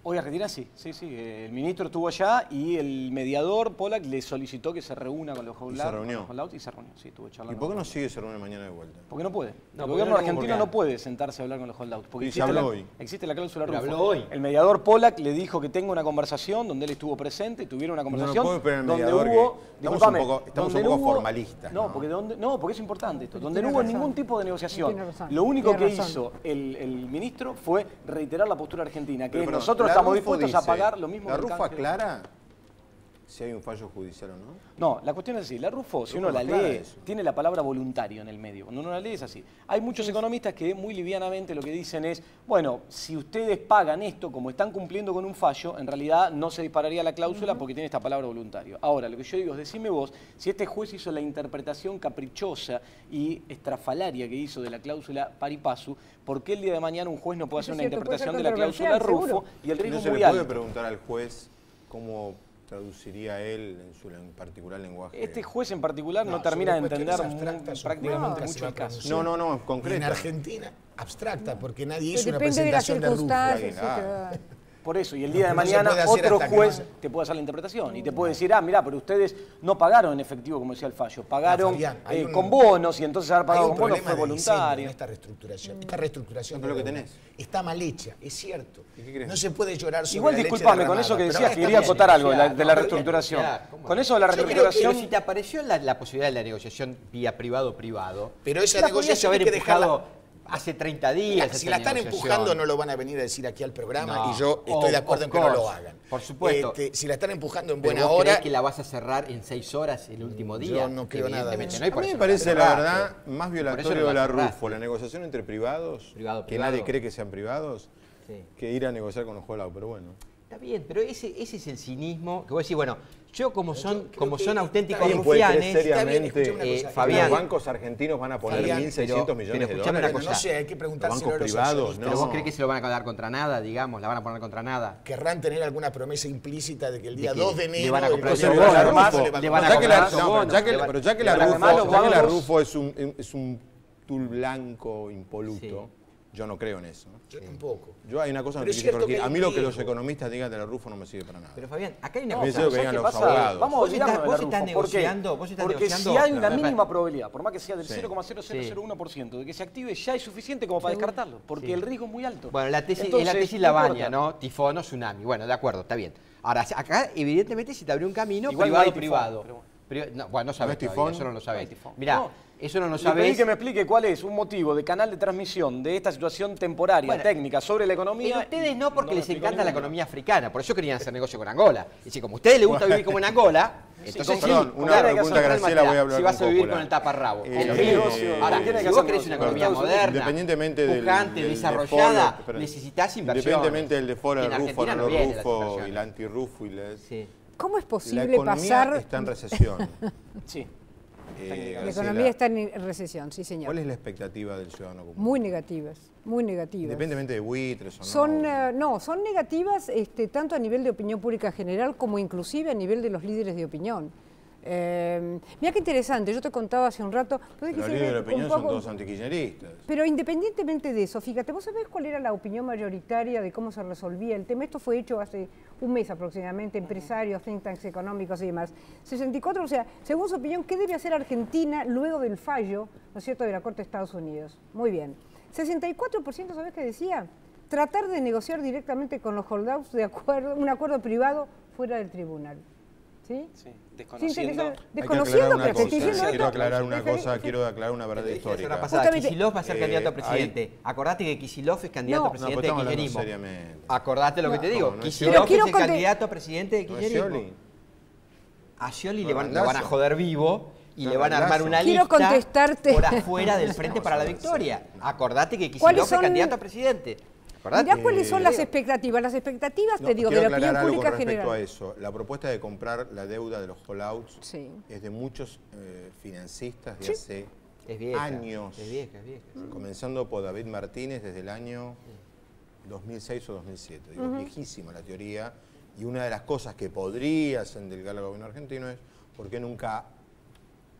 Speaker 5: Hoy Argentina sí. El ministro estuvo allá y el mediador Pollack le solicitó que se reúna con los holdouts.
Speaker 1: ¿Y se reunió?
Speaker 5: Y se reunió, sí, estuvo charlando.
Speaker 1: ¿Y por qué no sigue se reúne mañana de vuelta?
Speaker 5: Porque no puede.
Speaker 4: No,
Speaker 5: el gobierno
Speaker 4: porque
Speaker 5: argentino no puede sentarse a hablar con los holdouts. Porque
Speaker 1: se habló hoy.
Speaker 5: Existe la cláusula
Speaker 4: Pero
Speaker 5: Rufo.
Speaker 4: habló hoy.
Speaker 5: El mediador Pollack le dijo que tenga una conversación donde él estuvo presente, tuvieron una conversación
Speaker 1: puedo esperar al
Speaker 5: donde
Speaker 1: mediador
Speaker 5: hubo...
Speaker 1: Disculpame, estamos
Speaker 5: donde
Speaker 1: un poco
Speaker 5: no hubo-
Speaker 1: formalistas.
Speaker 5: No, porque es importante esto. Donde no
Speaker 3: Tiene
Speaker 5: hubo
Speaker 3: razón.
Speaker 5: ningún tipo de negociación.
Speaker 3: Tiene razón.
Speaker 5: Lo único
Speaker 3: Tiene
Speaker 5: que
Speaker 3: razón.
Speaker 5: hizo el ministro fue reiterar la postura argentina, que
Speaker 1: Pero,
Speaker 5: es,
Speaker 1: perdón,
Speaker 5: nosotros
Speaker 1: la
Speaker 5: estamos
Speaker 1: Rufo
Speaker 5: dispuestos a
Speaker 1: dice,
Speaker 5: pagar lo mismo
Speaker 1: ¿La
Speaker 5: que el
Speaker 1: Rufo
Speaker 5: canje.
Speaker 1: aclara si hay un fallo judicial o no?
Speaker 5: No, la cuestión es así. La Rufo, si uno la
Speaker 1: aclara
Speaker 5: lee,
Speaker 1: eso.
Speaker 5: tiene la palabra voluntario en el medio. Cuando uno la lee es así. Hay muchos economistas que muy livianamente lo que dicen es, bueno, si ustedes pagan esto como están cumpliendo con un fallo, en realidad no se dispararía la cláusula porque tiene esta palabra voluntario. Ahora, lo que yo digo es, decime vos, si este juez hizo la interpretación caprichosa y estrafalaria que hizo de la cláusula pari passu, ¿por qué el día de mañana un juez no puede
Speaker 3: Eso
Speaker 5: hacer
Speaker 3: es
Speaker 5: una
Speaker 3: cierto, puede ser
Speaker 5: interpretación de la cláusula
Speaker 3: controversial,
Speaker 5: Rufo
Speaker 3: seguro.
Speaker 5: y el riesgo
Speaker 1: ¿No
Speaker 5: es
Speaker 1: se
Speaker 5: muy
Speaker 1: le puede
Speaker 5: alto?
Speaker 1: preguntar al juez cómo traduciría él en su particular lenguaje?
Speaker 5: Este juez en particular no
Speaker 6: No,
Speaker 5: termina de
Speaker 6: sobre
Speaker 5: entender
Speaker 6: cuestiones abstractas,
Speaker 5: prácticamente
Speaker 6: nunca se
Speaker 5: mucho
Speaker 6: va
Speaker 5: el
Speaker 6: a
Speaker 5: caso.
Speaker 6: pronunciar.
Speaker 1: No,
Speaker 6: En
Speaker 1: concreta.
Speaker 6: Argentina, abstracta, porque nadie
Speaker 3: Pero
Speaker 6: hizo una
Speaker 3: depende de las
Speaker 6: presentación de Rufo.
Speaker 3: circunstancias.
Speaker 1: Ah.
Speaker 3: sí, que-
Speaker 5: Por eso, y el día de
Speaker 6: pero no se
Speaker 5: mañana
Speaker 6: puede hacer
Speaker 5: otro
Speaker 6: hasta que
Speaker 5: juez
Speaker 6: no-
Speaker 5: te puede hacer la interpretación y te puede decir, mirá, pero ustedes no pagaron en efectivo, como decía el fallo, pagaron
Speaker 6: Fabián, hay
Speaker 5: con bonos y entonces haber
Speaker 6: Hay
Speaker 5: pagado
Speaker 6: un
Speaker 5: con bonos
Speaker 6: problema
Speaker 5: fue
Speaker 6: de diseño
Speaker 5: voluntario.
Speaker 6: en esta reestructuración. Esta reestructuración
Speaker 1: No, pero
Speaker 6: de
Speaker 1: lo que
Speaker 6: deuda
Speaker 1: tenés.
Speaker 6: está mal hecha, es cierto.
Speaker 1: ¿Y qué crees?
Speaker 6: No se puede llorar sobre
Speaker 5: Igual
Speaker 6: la leche
Speaker 5: disculpame, con
Speaker 6: derramada,
Speaker 5: eso que
Speaker 6: pero
Speaker 5: decías,
Speaker 6: ahora
Speaker 5: quería
Speaker 6: está
Speaker 5: acotar
Speaker 6: bien.
Speaker 5: algo de la
Speaker 4: negociar,
Speaker 5: reestructuración.
Speaker 4: negociar, ¿cómo
Speaker 5: Con eso de la
Speaker 6: Yo creo que-
Speaker 5: reestructuración...
Speaker 4: Pero si te apareció la posibilidad de la negociación vía privado-privado,
Speaker 6: Pero esa
Speaker 4: la podrías
Speaker 6: negociación
Speaker 4: haber
Speaker 6: hay que dejarla.
Speaker 4: empujado hace 30 días.
Speaker 6: Si
Speaker 4: esa
Speaker 6: la están
Speaker 4: negociación.
Speaker 6: empujando no lo van a venir a decir aquí al programa
Speaker 4: No,
Speaker 6: y yo estoy de acuerdo en que no lo
Speaker 4: course,
Speaker 6: hagan.
Speaker 4: por supuesto.
Speaker 6: Si la están empujando en
Speaker 4: Pero
Speaker 6: buena
Speaker 4: vos
Speaker 6: hora,
Speaker 4: creés que la vas a cerrar en 6 horas el último día.
Speaker 6: Yo no creo nada de
Speaker 4: Evidentemente
Speaker 6: eso.
Speaker 4: no, y
Speaker 1: A
Speaker 4: por
Speaker 1: mí
Speaker 4: eso
Speaker 1: me
Speaker 4: no
Speaker 1: parece,
Speaker 4: la
Speaker 1: la
Speaker 4: cerraste.
Speaker 1: verdad, más
Speaker 4: Por eso
Speaker 1: violatorio
Speaker 4: no
Speaker 1: de
Speaker 4: la
Speaker 1: la
Speaker 4: cerraste.
Speaker 1: Rufo, la negociación entre privados,
Speaker 4: Privado,
Speaker 1: que
Speaker 4: privado.
Speaker 1: nadie cree que sean privados,
Speaker 4: Sí.
Speaker 1: que ir a negociar con los holdouts, pero bueno.
Speaker 4: Está bien, pero ese es el cinismo que vos decís, bueno, yo como son
Speaker 6: que
Speaker 4: auténticos
Speaker 6: alguien
Speaker 1: puede creer
Speaker 4: rufianes,
Speaker 1: seriamente
Speaker 6: escuchame una cosa,
Speaker 1: que
Speaker 4: Fabián,
Speaker 1: los bancos argentinos van a poner
Speaker 6: Fabián,
Speaker 1: 1.600 millones
Speaker 4: pero
Speaker 1: de
Speaker 4: escuchame
Speaker 1: dólares?
Speaker 4: una
Speaker 6: bueno,
Speaker 4: cosa.
Speaker 6: no sé, hay que
Speaker 1: Los
Speaker 6: preguntárselo
Speaker 1: bancos
Speaker 6: a los
Speaker 1: privados,
Speaker 6: socialistas.
Speaker 4: pero
Speaker 1: no.
Speaker 4: vos creés que se lo van a dar contra nada, digamos, la van a poner contra nada.
Speaker 6: Querrán tener alguna promesa implícita de que el día
Speaker 4: que
Speaker 6: 2 de
Speaker 4: le
Speaker 6: enero...
Speaker 4: van a comprar
Speaker 6: el
Speaker 1: Entonces,
Speaker 4: esos
Speaker 6: gobierno
Speaker 1: la
Speaker 4: bonos,
Speaker 1: Rufo,
Speaker 6: le va a
Speaker 4: le van a
Speaker 1: ya que la-
Speaker 4: comprar esos
Speaker 1: no,
Speaker 4: bonos,
Speaker 1: pero ya que la
Speaker 5: Además,
Speaker 1: Rufo,
Speaker 5: los
Speaker 1: ya que la
Speaker 5: bancos-
Speaker 1: Rufo es un tul blanco impoluto,
Speaker 4: Sí.
Speaker 1: yo no creo en eso.
Speaker 6: Yo tampoco.
Speaker 1: Yo hay una cosa que
Speaker 6: Pero
Speaker 1: me
Speaker 6: es
Speaker 1: quiero
Speaker 6: cierto
Speaker 1: corregir.
Speaker 6: que hay
Speaker 1: A mí lo
Speaker 6: un
Speaker 1: que los
Speaker 6: riesgo.
Speaker 1: economistas digan de la Rufo no me sirve para nada.
Speaker 4: Pero Fabián, acá hay una
Speaker 5: No,
Speaker 1: Me
Speaker 4: cosa.
Speaker 1: deseo que
Speaker 5: ¿sabes
Speaker 1: vengan
Speaker 5: qué
Speaker 1: los
Speaker 5: pasa?
Speaker 1: abogados.
Speaker 5: Vamos a
Speaker 4: Vos
Speaker 5: olvidarnos de la
Speaker 4: estás
Speaker 5: Rufo. ¿Por qué?
Speaker 4: negociando, vos estás
Speaker 5: Porque
Speaker 4: negociando.
Speaker 5: si hay una
Speaker 4: No,
Speaker 5: mínima probabilidad, por más que sea del
Speaker 1: Sí.
Speaker 5: 0,0001% de que se active, ya es suficiente como para descartarlo, porque el riesgo es muy alto.
Speaker 4: Bueno, la tesis,
Speaker 5: Entonces,
Speaker 4: es la tesis
Speaker 5: no
Speaker 4: Lavagna,
Speaker 5: importa.
Speaker 4: ¿no? Tifón o tsunami. Bueno, de acuerdo, está bien. Ahora, acá evidentemente se te abrió un camino
Speaker 5: Igual no hay
Speaker 4: privado-privado.
Speaker 5: tifón,
Speaker 4: No, bueno, no sabes
Speaker 1: es tifón?
Speaker 4: todavía, eso no lo
Speaker 5: No
Speaker 4: sabes.
Speaker 5: hay tifón.
Speaker 4: Mirá,
Speaker 5: No.
Speaker 4: eso no lo
Speaker 5: Le pedí
Speaker 4: sabes.
Speaker 5: que me explique cuál es un motivo de canal de transmisión de esta situación temporaria,
Speaker 4: Bueno,
Speaker 5: técnica, sobre la economía.
Speaker 4: Pero ustedes no, porque
Speaker 5: me
Speaker 4: les
Speaker 5: explicó
Speaker 4: encanta la
Speaker 5: ninguno.
Speaker 4: economía africana. Por eso querían hacer negocio con Angola. Y si como a ustedes les gusta vivir como en Angola, entonces sí.
Speaker 1: perdón,
Speaker 4: ¿con
Speaker 1: una
Speaker 4: quién hay que
Speaker 1: pregunta,
Speaker 4: hacer
Speaker 1: Graciela,
Speaker 4: una
Speaker 1: voy a hablar
Speaker 4: Si
Speaker 1: con
Speaker 4: vas a vivir
Speaker 1: Coppola.
Speaker 4: con el taparrabo.
Speaker 1: ¿Con
Speaker 4: Es lo
Speaker 1: quién
Speaker 4: mismo.
Speaker 1: negocio?
Speaker 4: Ahora,
Speaker 5: ¿Con quién hay
Speaker 4: si
Speaker 5: que
Speaker 4: vos
Speaker 5: hacer
Speaker 4: querés una
Speaker 5: negocio?
Speaker 4: economía
Speaker 5: Con Estados Unidos.
Speaker 4: moderna,
Speaker 1: Independientemente del
Speaker 4: pujante,
Speaker 1: del
Speaker 4: desarrollada,
Speaker 1: default, pero-
Speaker 4: necesitas inversión.
Speaker 1: Independientemente del default,
Speaker 4: En
Speaker 1: el Rufo,
Speaker 4: Argentina
Speaker 1: no
Speaker 4: no viene la
Speaker 1: Rufo,
Speaker 4: situación.
Speaker 1: y el anti-Rufo y la...
Speaker 4: Sí.
Speaker 3: ¿Cómo es
Speaker 1: La
Speaker 3: posible
Speaker 1: economía
Speaker 3: pasar?
Speaker 1: está en recesión.
Speaker 5: Sí.
Speaker 3: La
Speaker 1: Graciela,
Speaker 3: economía está en recesión, sí, señor.
Speaker 1: ¿Cuál es la expectativa del ciudadano común?
Speaker 3: Muy negativas, muy negativas.
Speaker 1: Independientemente de buitres o no.
Speaker 3: Son negativas tanto a nivel de opinión pública general como inclusive a nivel de los líderes de opinión. Mira qué interesante, yo te contaba hace un rato.
Speaker 1: Los líderes de opinión son todos antikirchneristas.
Speaker 3: Pero independientemente de eso, fíjate, ¿vos sabés cuál era la opinión mayoritaria de cómo se resolvía el tema? Esto fue hecho hace un mes aproximadamente, empresarios, think tanks económicos y demás. 64, o sea, según su opinión, ¿qué debe hacer Argentina luego del fallo, ¿no es cierto?, de la Corte de Estados Unidos? Muy bien. 64%, ¿sabés qué decía? Tratar de negociar directamente con los holdouts de acuerdo, un acuerdo privado fuera del tribunal. ¿Sí?
Speaker 5: Sí, desconociendo.
Speaker 3: Desconociendo, pero te estoy diciendo
Speaker 1: Quiero
Speaker 3: esto.
Speaker 1: aclarar una cosa, quiero aclarar una verdad
Speaker 4: La
Speaker 1: histórica.
Speaker 4: semana pasada,
Speaker 3: Justamente-
Speaker 4: Kicillof va a ser candidato a
Speaker 1: hay-
Speaker 4: presidente. Acordate que Kicillof es candidato
Speaker 3: No.
Speaker 4: a presidente
Speaker 1: estamos
Speaker 4: de
Speaker 1: hablando
Speaker 4: kirchnerismo.
Speaker 1: seriamente.
Speaker 4: Acordate lo que te digo.
Speaker 1: no es
Speaker 4: Kicillof
Speaker 3: Pero
Speaker 4: es
Speaker 3: quiero
Speaker 4: el
Speaker 3: conte-
Speaker 4: candidato a presidente de
Speaker 1: ¿No es
Speaker 4: kirchnerismo.
Speaker 1: Scioli?
Speaker 4: A Scioli
Speaker 1: No,
Speaker 4: lo van a
Speaker 1: Randazzo.
Speaker 4: joder vivo y
Speaker 1: No,
Speaker 4: le van a armar
Speaker 1: Randazzo.
Speaker 4: una
Speaker 3: Quiero
Speaker 4: lista
Speaker 3: contestarte.
Speaker 4: por afuera del Frente para la Victoria. Acordate que
Speaker 3: ¿Cuáles
Speaker 4: Kicillof es
Speaker 3: son-
Speaker 4: candidato a presidente. Acordate.
Speaker 3: Mirá cuáles son las expectativas. Las expectativas,
Speaker 1: No,
Speaker 3: te digo, de
Speaker 1: quiero
Speaker 3: la
Speaker 1: aclarar
Speaker 3: opinión
Speaker 1: algo con
Speaker 3: pública
Speaker 1: respecto a
Speaker 3: general.
Speaker 1: eso. La propuesta de comprar la deuda de los holdouts
Speaker 3: Sí.
Speaker 1: es de muchos financistas de
Speaker 3: Sí.
Speaker 1: hace
Speaker 4: Es vieja.
Speaker 1: años.
Speaker 4: Es vieja, es vieja. sí.
Speaker 1: Comenzando por David Martínez desde el año 2006 o 2007. Digo, viejísima la teoría. Y una de las cosas que podría endilgar al gobierno argentino es por qué nunca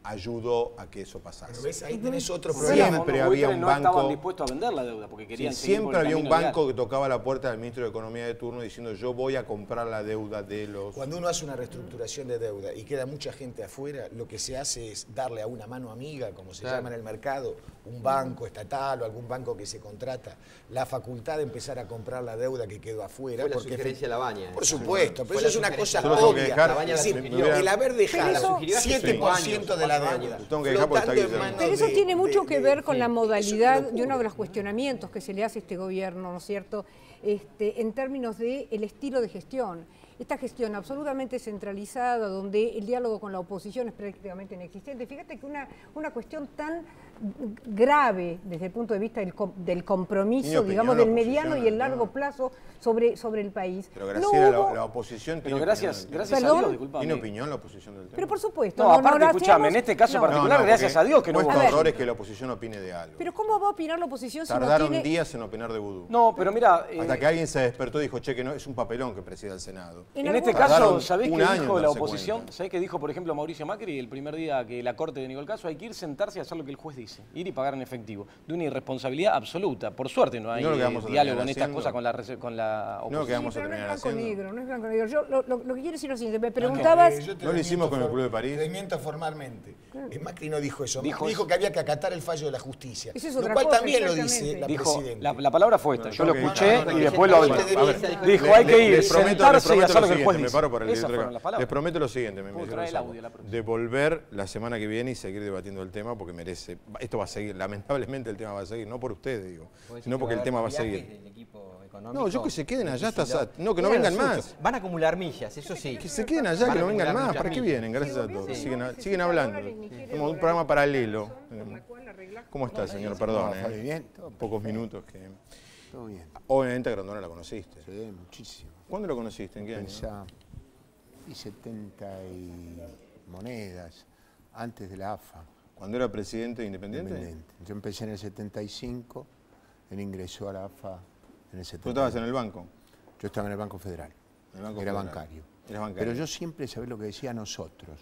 Speaker 1: ayudó a que eso pasase.
Speaker 6: Pero ves, ahí tenés otro problema.
Speaker 1: Siempre había un
Speaker 5: no
Speaker 1: banco...
Speaker 5: estaban dispuestos a vender la deuda porque querían seguir
Speaker 1: siempre
Speaker 5: por el
Speaker 1: había un
Speaker 5: camino
Speaker 1: banco
Speaker 5: legal.
Speaker 1: que tocaba la puerta del ministro de Economía de turno diciendo yo voy a comprar la deuda de los...
Speaker 6: Cuando uno hace una reestructuración de deuda y queda mucha gente afuera, lo que se hace es darle a una mano amiga, como se llama en el mercado, un banco estatal o algún banco que se contrata, la facultad de empezar a comprar la deuda que quedó afuera.
Speaker 4: Fue la sugerencia de Labaña.
Speaker 6: Por supuesto, pero eso es una cosa
Speaker 1: Yo lo tengo que
Speaker 6: obvia.
Speaker 1: dejar.
Speaker 6: Es decir,
Speaker 1: Me
Speaker 6: el haber dejado
Speaker 4: Pero eso-
Speaker 6: 7% de la deuda
Speaker 1: Lo tengo que dejar porque está
Speaker 6: flotando en
Speaker 1: Guillermo.
Speaker 6: manos
Speaker 3: Pero eso tiene mucho que ver con la
Speaker 6: eso es una
Speaker 3: modalidad de
Speaker 6: locura.
Speaker 3: uno de los cuestionamientos que se le hace a este gobierno, ¿no es cierto?, en términos del estilo de gestión. Esta gestión absolutamente centralizada, donde el diálogo con la oposición es prácticamente inexistente. Fíjate que una cuestión tan grave desde el punto de vista del compromiso,
Speaker 1: Mi opinión,
Speaker 3: digamos,
Speaker 1: la
Speaker 3: del mediano
Speaker 1: oposición,
Speaker 3: y el
Speaker 1: ¿no?
Speaker 3: largo plazo sobre el país.
Speaker 1: Pero Graciela,
Speaker 3: No hubo-
Speaker 1: la oposición
Speaker 5: Pero
Speaker 1: tiene
Speaker 5: gracias
Speaker 1: opinión.
Speaker 5: a
Speaker 3: ¿Perdón?
Speaker 5: Dios, disculpame.
Speaker 1: ¿Tiene opinión la oposición del tema?
Speaker 3: Pero por supuesto.
Speaker 5: No, aparte,
Speaker 3: lo
Speaker 5: escuchame,
Speaker 3: hacemos-
Speaker 5: en este caso
Speaker 3: no.
Speaker 5: particular, gracias
Speaker 1: porque
Speaker 5: a Dios que no hubo...
Speaker 1: Nuestro
Speaker 3: A ver.
Speaker 1: error es que la oposición opine de algo.
Speaker 3: Pero ¿cómo va a opinar la oposición si no
Speaker 1: Tardaron
Speaker 3: tiene...
Speaker 1: días en opinar de vudú.
Speaker 5: No, pero mira...
Speaker 1: Hasta que alguien se despertó y dijo, che, que no, es un papelón que presida el Senado.
Speaker 3: En
Speaker 5: En este
Speaker 3: algún-
Speaker 5: caso,
Speaker 1: Tardaron
Speaker 5: ¿sabés
Speaker 1: un
Speaker 5: qué
Speaker 1: año
Speaker 5: dijo
Speaker 1: en
Speaker 5: la
Speaker 1: darse
Speaker 5: oposición?
Speaker 1: cuenta.
Speaker 5: ¿Sabés qué dijo, por ejemplo, Mauricio Macri el primer día que la Corte denegó el caso? Hay que ir, sentarse y hacer lo que el juez dice. Ir y pagar en efectivo. De una irresponsabilidad absoluta. Por suerte no hay
Speaker 1: ¿Y no lo que vamos a
Speaker 5: diálogo
Speaker 1: terminar
Speaker 5: en estas
Speaker 1: haciendo?
Speaker 5: cosas con la
Speaker 1: No,
Speaker 5: oposición.
Speaker 1: que vamos a
Speaker 3: Pero no es
Speaker 1: terminar
Speaker 3: blanco
Speaker 1: haciendo.
Speaker 3: negro, no es blanco negro. Yo lo que quiero decir es lo siguiente, me preguntabas...
Speaker 6: Yo te
Speaker 1: ¿No lo hicimos
Speaker 6: desmiento
Speaker 1: con el Club de París?
Speaker 6: Te desmiento formalmente. Macri no dijo eso.
Speaker 5: Dijo
Speaker 6: Macri dijo
Speaker 5: eso.
Speaker 6: que había que acatar el fallo de la justicia.
Speaker 3: Eso es
Speaker 6: Lo
Speaker 3: otra
Speaker 6: cual
Speaker 3: cosa,
Speaker 6: también lo
Speaker 3: exactamente.
Speaker 6: dice la
Speaker 5: Dijo,
Speaker 6: presidenta.
Speaker 5: la palabra fue esta, yo lo
Speaker 1: Bueno,
Speaker 5: escuché
Speaker 1: no, no,
Speaker 5: y
Speaker 1: no,
Speaker 5: después lo
Speaker 4: no,
Speaker 5: hablé.
Speaker 4: no, no, no,
Speaker 5: Dijo, hay que ir,
Speaker 1: les prometo
Speaker 5: sentarse y
Speaker 1: lo
Speaker 5: hacer lo que el
Speaker 1: siguiente,
Speaker 5: juez
Speaker 1: me
Speaker 5: dice.
Speaker 1: paro por el
Speaker 5: Esas
Speaker 1: director
Speaker 5: fueron
Speaker 1: acá.
Speaker 5: las palabras.
Speaker 1: Les prometo lo siguiente, me
Speaker 5: Puedo
Speaker 1: dice
Speaker 5: traer el
Speaker 1: Gonzalo,
Speaker 5: audio la próxima.
Speaker 1: devolver la semana que viene y seguir debatiendo el tema porque merece, esto va a seguir, lamentablemente el tema va a seguir, no por ustedes digo, sino porque el tema va a seguir. No, yo que se queden allá hasta no, que no vengan más.
Speaker 4: Van a acumular millas, eso sí.
Speaker 1: Que se queden allá,
Speaker 4: Van
Speaker 1: que
Speaker 4: a
Speaker 1: no vengan
Speaker 4: acumular
Speaker 1: más.
Speaker 4: muchas
Speaker 1: ¿Para qué
Speaker 4: millas.
Speaker 1: vienen? Gracias a
Speaker 3: el gobierno
Speaker 1: todos.
Speaker 3: necesita
Speaker 1: Siguen hablando.
Speaker 3: dólares, ni quiere
Speaker 1: Como un
Speaker 3: dólares.
Speaker 1: programa paralelo.
Speaker 3: Con la cual arreglás
Speaker 1: ¿Cómo está,
Speaker 3: todo.
Speaker 1: señor? Perdón,
Speaker 7: No, Fabi, bien, todo
Speaker 1: pocos minutos que...
Speaker 7: todo bien.
Speaker 1: Obviamente a Grondona la conociste.
Speaker 7: Sí, muchísimo.
Speaker 1: ¿Cuándo lo conociste? ¿En qué año?
Speaker 7: Pensá, y 70 y monedas, antes de la AFA.
Speaker 1: ¿Cuándo era presidente de Independiente?
Speaker 7: Independiente. Yo empecé en el 75, él ingresó a la AFA en el 70.
Speaker 1: ¿Tú estabas en el banco?
Speaker 7: Yo estaba en el Banco Federal,
Speaker 1: En el Banco
Speaker 7: era
Speaker 1: Federal.
Speaker 7: bancario.
Speaker 1: Eras bancario.
Speaker 7: Pero yo siempre, ¿sabés lo que decía? Nosotros.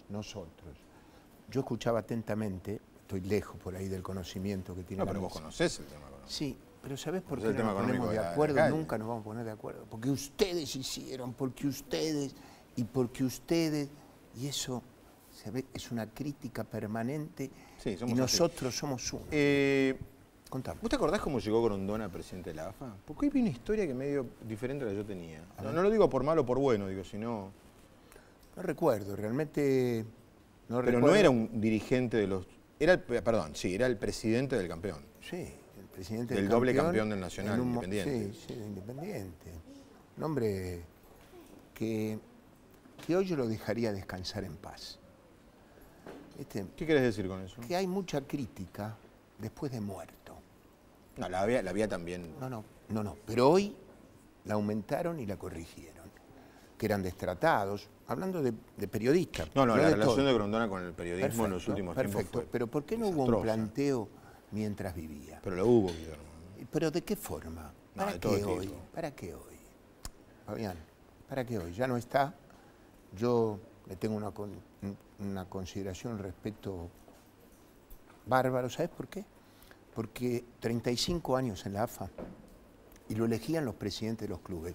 Speaker 7: Yo escuchaba atentamente, estoy lejos por ahí del conocimiento que tiene
Speaker 1: No,
Speaker 7: la
Speaker 1: pero vos
Speaker 7: mesa.
Speaker 1: conocés el tema. ¿no?
Speaker 7: Sí, pero ¿sabés por
Speaker 1: Es
Speaker 7: qué
Speaker 1: el
Speaker 7: no
Speaker 1: tema
Speaker 7: nos ponemos
Speaker 1: económico
Speaker 7: de
Speaker 1: de la
Speaker 7: acuerdo?
Speaker 1: calle.
Speaker 7: Nunca nos vamos a poner de acuerdo. Porque ustedes hicieron, porque ustedes, y eso, ¿sabés? Es una crítica permanente
Speaker 1: Sí, somos
Speaker 7: y
Speaker 1: así.
Speaker 7: nosotros somos uno. Contame.
Speaker 1: ¿Vos te acordás cómo llegó Grondona presidente de la AFA? Porque hoy vi una historia que medio diferente a la que yo tenía. No lo digo por malo o por bueno, digo, sino...
Speaker 7: No recuerdo, realmente no
Speaker 1: Pero
Speaker 7: recuerdo.
Speaker 1: no era un dirigente de los... Era era el presidente del campeón.
Speaker 7: Sí, el presidente
Speaker 1: Del doble campeón del Nacional,
Speaker 7: en un
Speaker 1: Independiente.
Speaker 7: Sí, de Independiente. Un hombre que hoy yo lo dejaría descansar en paz. ¿Viste?
Speaker 1: ¿Qué querés decir con eso?
Speaker 7: Que hay mucha crítica después de muerto.
Speaker 1: No, la había también...
Speaker 7: No, pero hoy la aumentaron y la corrigieron. Que eran destratados, hablando de periodistas.
Speaker 1: No,
Speaker 7: de
Speaker 1: la relación
Speaker 7: todo.
Speaker 1: de Grondona con el periodismo en los últimos tiempos
Speaker 7: Perfecto,
Speaker 1: fue
Speaker 7: pero ¿por qué no hubo un
Speaker 1: desastrosa.
Speaker 7: planteo mientras vivía?
Speaker 1: Pero lo hubo, Guillermo.
Speaker 7: ¿Pero de qué forma?
Speaker 1: No,
Speaker 7: ¿Para
Speaker 1: de todo
Speaker 7: qué hoy?
Speaker 1: tipo.
Speaker 7: ¿Para qué hoy? Fabián, ¿para qué hoy? Ya no está. Yo le tengo una consideración, un respeto bárbaro. ¿Sabes por qué? Porque 35 años en la AFA y lo elegían los presidentes de los clubes.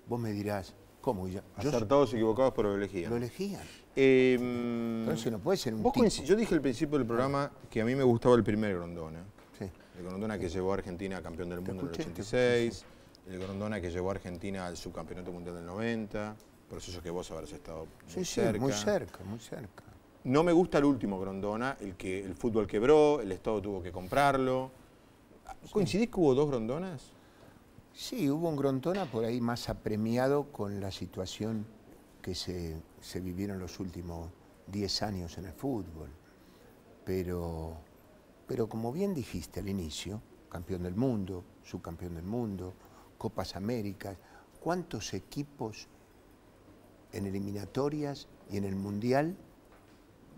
Speaker 7: Vos me dirás, ¿cómo? Yo
Speaker 1: Acertados y equivocados, pero lo elegían.
Speaker 7: lo elegían.
Speaker 1: Entonces
Speaker 7: Entonces no puede ser un
Speaker 1: vos
Speaker 7: tipo.
Speaker 1: yo dije al principio del programa que a mí me gustaba el primer Grondona.
Speaker 7: Sí.
Speaker 1: El Grondona que llevó a Argentina campeón del mundo en el
Speaker 7: escuché,
Speaker 1: 86, el Grondona que llevó a Argentina al subcampeonato mundial del 90, procesos que vos habrás estado muy cerca.
Speaker 7: muy cerca, muy cerca.
Speaker 1: No me gusta el último Grondona, el que el fútbol quebró, el Estado tuvo que comprarlo. ¿Coincidís que hubo dos Grondonas?
Speaker 7: Sí, hubo un Grondona por ahí más apremiado con la situación que se vivieron los últimos 10 años en el fútbol. Pero como bien dijiste al inicio, campeón del mundo, subcampeón del mundo, Copas Américas, ¿cuántos equipos en eliminatorias y en el Mundial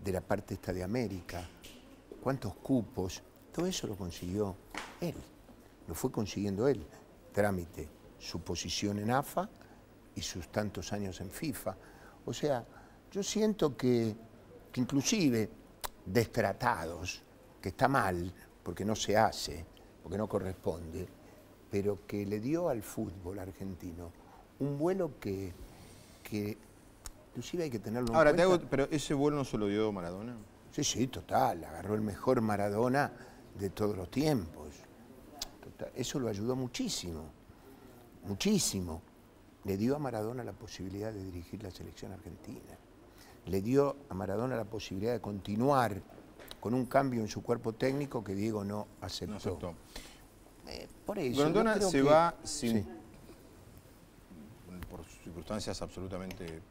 Speaker 7: de la parte esta de América? ¿Cuántos cupos? Todo eso lo consiguió él, lo fue consiguiendo él. Trámite, su posición en AFA y sus tantos años en FIFA. O sea, yo siento que inclusive destratados, que está mal, porque no se hace, porque no corresponde, pero que le dio al fútbol argentino un vuelo que inclusive hay que tenerlo
Speaker 1: Ahora,
Speaker 7: en cuenta.
Speaker 1: pero ese vuelo no se lo dio Maradona.
Speaker 7: Sí, sí, total, agarró el mejor Maradona de todos los tiempos. Total, eso lo ayudó muchísimo, muchísimo. Le dio a Maradona la posibilidad de dirigir la selección argentina. Le dio a Maradona la posibilidad de continuar con un cambio en su cuerpo técnico que Diego no aceptó.
Speaker 1: No aceptó.
Speaker 7: Por eso,
Speaker 1: Grondona se va sin,
Speaker 7: sí,
Speaker 1: por circunstancias absolutamente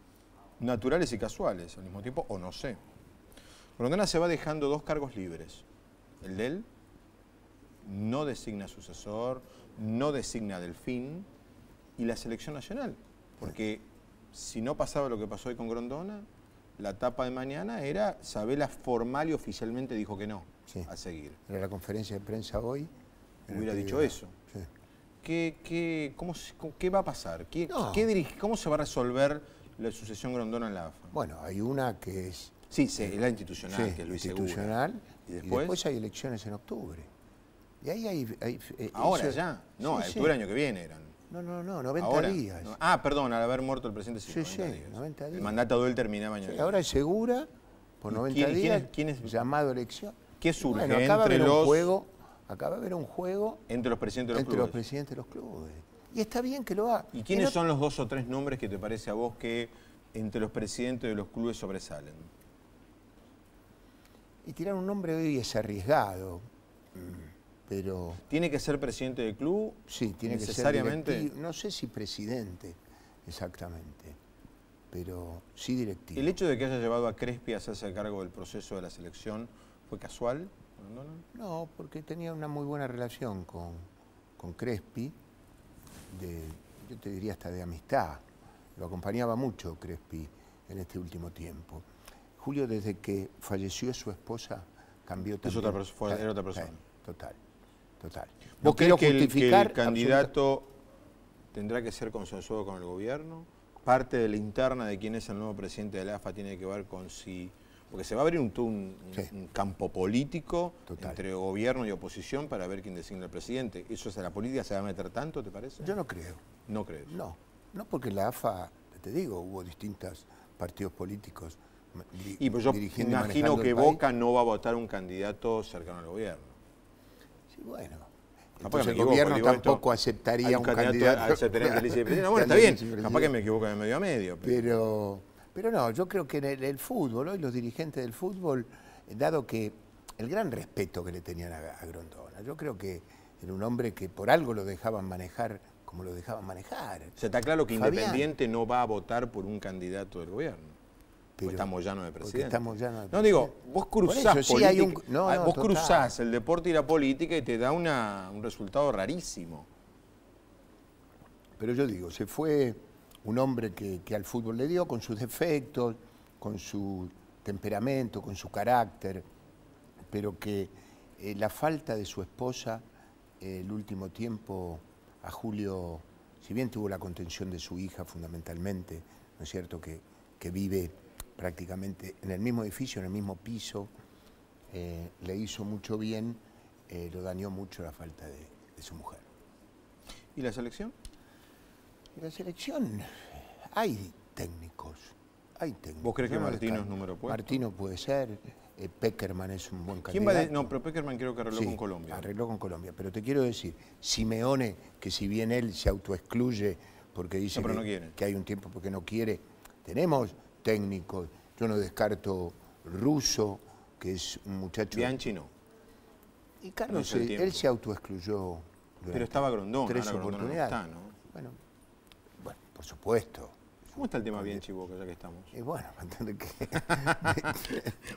Speaker 1: naturales y casuales al mismo tiempo, o no sé. Grondona se va dejando 2 cargos libres. El de él no designa sucesor, no designa a Delfín, y la selección nacional. Porque si no pasaba lo que pasó hoy con Grondona, la etapa de mañana era, Sabela formal y oficialmente dijo que no,
Speaker 7: sí,
Speaker 1: a seguir.
Speaker 7: en la conferencia de prensa hoy.
Speaker 1: Hubiera dicho eso.
Speaker 7: Sí.
Speaker 1: ¿Qué va a pasar?
Speaker 7: No.
Speaker 1: ¿Cómo se va a resolver la sucesión Grondona en la AFA?
Speaker 7: Bueno, hay una que es...
Speaker 1: Sí, es la institucional,
Speaker 7: sí,
Speaker 1: que es Luis
Speaker 7: institucional,
Speaker 1: Segura.
Speaker 7: y después hay elecciones en octubre. Y ahí hay
Speaker 1: Ahora
Speaker 7: eso,
Speaker 1: ya. No,
Speaker 7: sí,
Speaker 1: octubre
Speaker 7: sí.
Speaker 1: año que viene eran.
Speaker 7: No, 90
Speaker 1: Ahora.
Speaker 7: días.
Speaker 1: No. Perdón, al haber muerto el presidente, sí, 90 días.
Speaker 7: 90 días.
Speaker 1: El mandato de él terminaba año que viene.
Speaker 7: Ahora es segura, por 90 días,
Speaker 1: quién es?
Speaker 7: llamado elección.
Speaker 1: ¿Qué surge
Speaker 7: Bueno, acaba de
Speaker 1: entre
Speaker 7: haber
Speaker 1: los...
Speaker 7: un juego, acaba de haber un juego
Speaker 1: Entre los presidentes de los
Speaker 7: entre
Speaker 1: clubes.
Speaker 7: los presidentes de los clubes. Y está bien que lo haga.
Speaker 1: ¿Y quiénes son los 2 o 3 nombres que te parece a vos que entre los presidentes de los clubes sobresalen?
Speaker 7: Y tirar un nombre hoy es arriesgado, pero...
Speaker 1: ¿Tiene que ser presidente del club?
Speaker 7: Sí, tiene que ser
Speaker 1: necesariamente.
Speaker 7: directivo. No sé si presidente, exactamente, pero sí directivo.
Speaker 1: ¿El hecho de que haya llevado a Crespi a hacerse cargo del proceso de la selección fue casual?
Speaker 7: No, porque tenía una muy buena relación con Crespi, yo te diría hasta de amistad. Lo acompañaba mucho Crespi en este último tiempo. Julio, desde que falleció su esposa, cambió también.
Speaker 1: Era otra persona.
Speaker 7: Total.
Speaker 1: ¿Vos crees que el candidato
Speaker 7: absoluta...
Speaker 1: tendrá que ser consensuado con el gobierno? Parte de la interna de quién es el nuevo presidente de la AFA tiene que ver con si... Porque se va a abrir un campo político entre gobierno y oposición para ver quién designa al presidente. ¿Eso es la política? ¿Se va a meter tanto, te parece?
Speaker 7: Yo no creo.
Speaker 1: ¿No crees?
Speaker 7: No porque en la AFA, te digo, hubo distintos partidos políticos
Speaker 1: y pues yo imagino que Boca no va a votar un candidato cercano al gobierno.
Speaker 7: Sí, bueno. Entonces el gobierno tampoco aceptaría un candidato.
Speaker 1: Bueno, está bien, capaz que me equivoco de medio a medio.
Speaker 7: Pero no, yo creo que en el fútbol, hoy los dirigentes del fútbol, dado que el gran respeto que le tenían a Grondona, yo creo que era un hombre que por algo lo dejaban manejar como lo dejaban manejar.
Speaker 1: O sea, está claro que Independiente no va a votar por un candidato del gobierno. Porque está Moyano de presidente.
Speaker 7: No,
Speaker 1: digo, vos cruzás
Speaker 7: eso, sí,
Speaker 1: vos cruzás el deporte y la política y te da un resultado rarísimo.
Speaker 7: Pero yo digo, se fue un hombre que al fútbol le dio, con sus defectos, con su temperamento, con su carácter, pero que la falta de su esposa el último tiempo a Julio, si bien tuvo la contención de su hija fundamentalmente, ¿no es cierto?, que vive prácticamente en el mismo edificio, en el mismo piso, le hizo mucho bien, lo dañó mucho la falta de su mujer.
Speaker 1: ¿Y la selección?
Speaker 7: En la selección hay técnicos.
Speaker 1: ¿Vos crees que Martino es número puesto?
Speaker 7: Martino puede ser, Peckerman es un buen candidato.
Speaker 1: No, pero Peckerman creo que arregló con Colombia.
Speaker 7: Arregló con Colombia, pero te quiero decir, Simeone, que si bien él se autoexcluye porque dice que hay un tiempo porque no quiere, tenemos técnicos, yo no descarto Russo, que es un muchacho...
Speaker 1: Bianchi no.
Speaker 7: Y Carlos, él se autoexcluyó.
Speaker 1: Pero estaba Grondona,
Speaker 7: 3
Speaker 1: ahora
Speaker 7: oportunidades.
Speaker 1: Grondona no está, ¿no?
Speaker 7: Bueno, por supuesto.
Speaker 1: ¿Cómo está el tema Bianchi Boca, ya que estamos?
Speaker 7: Y bueno, que...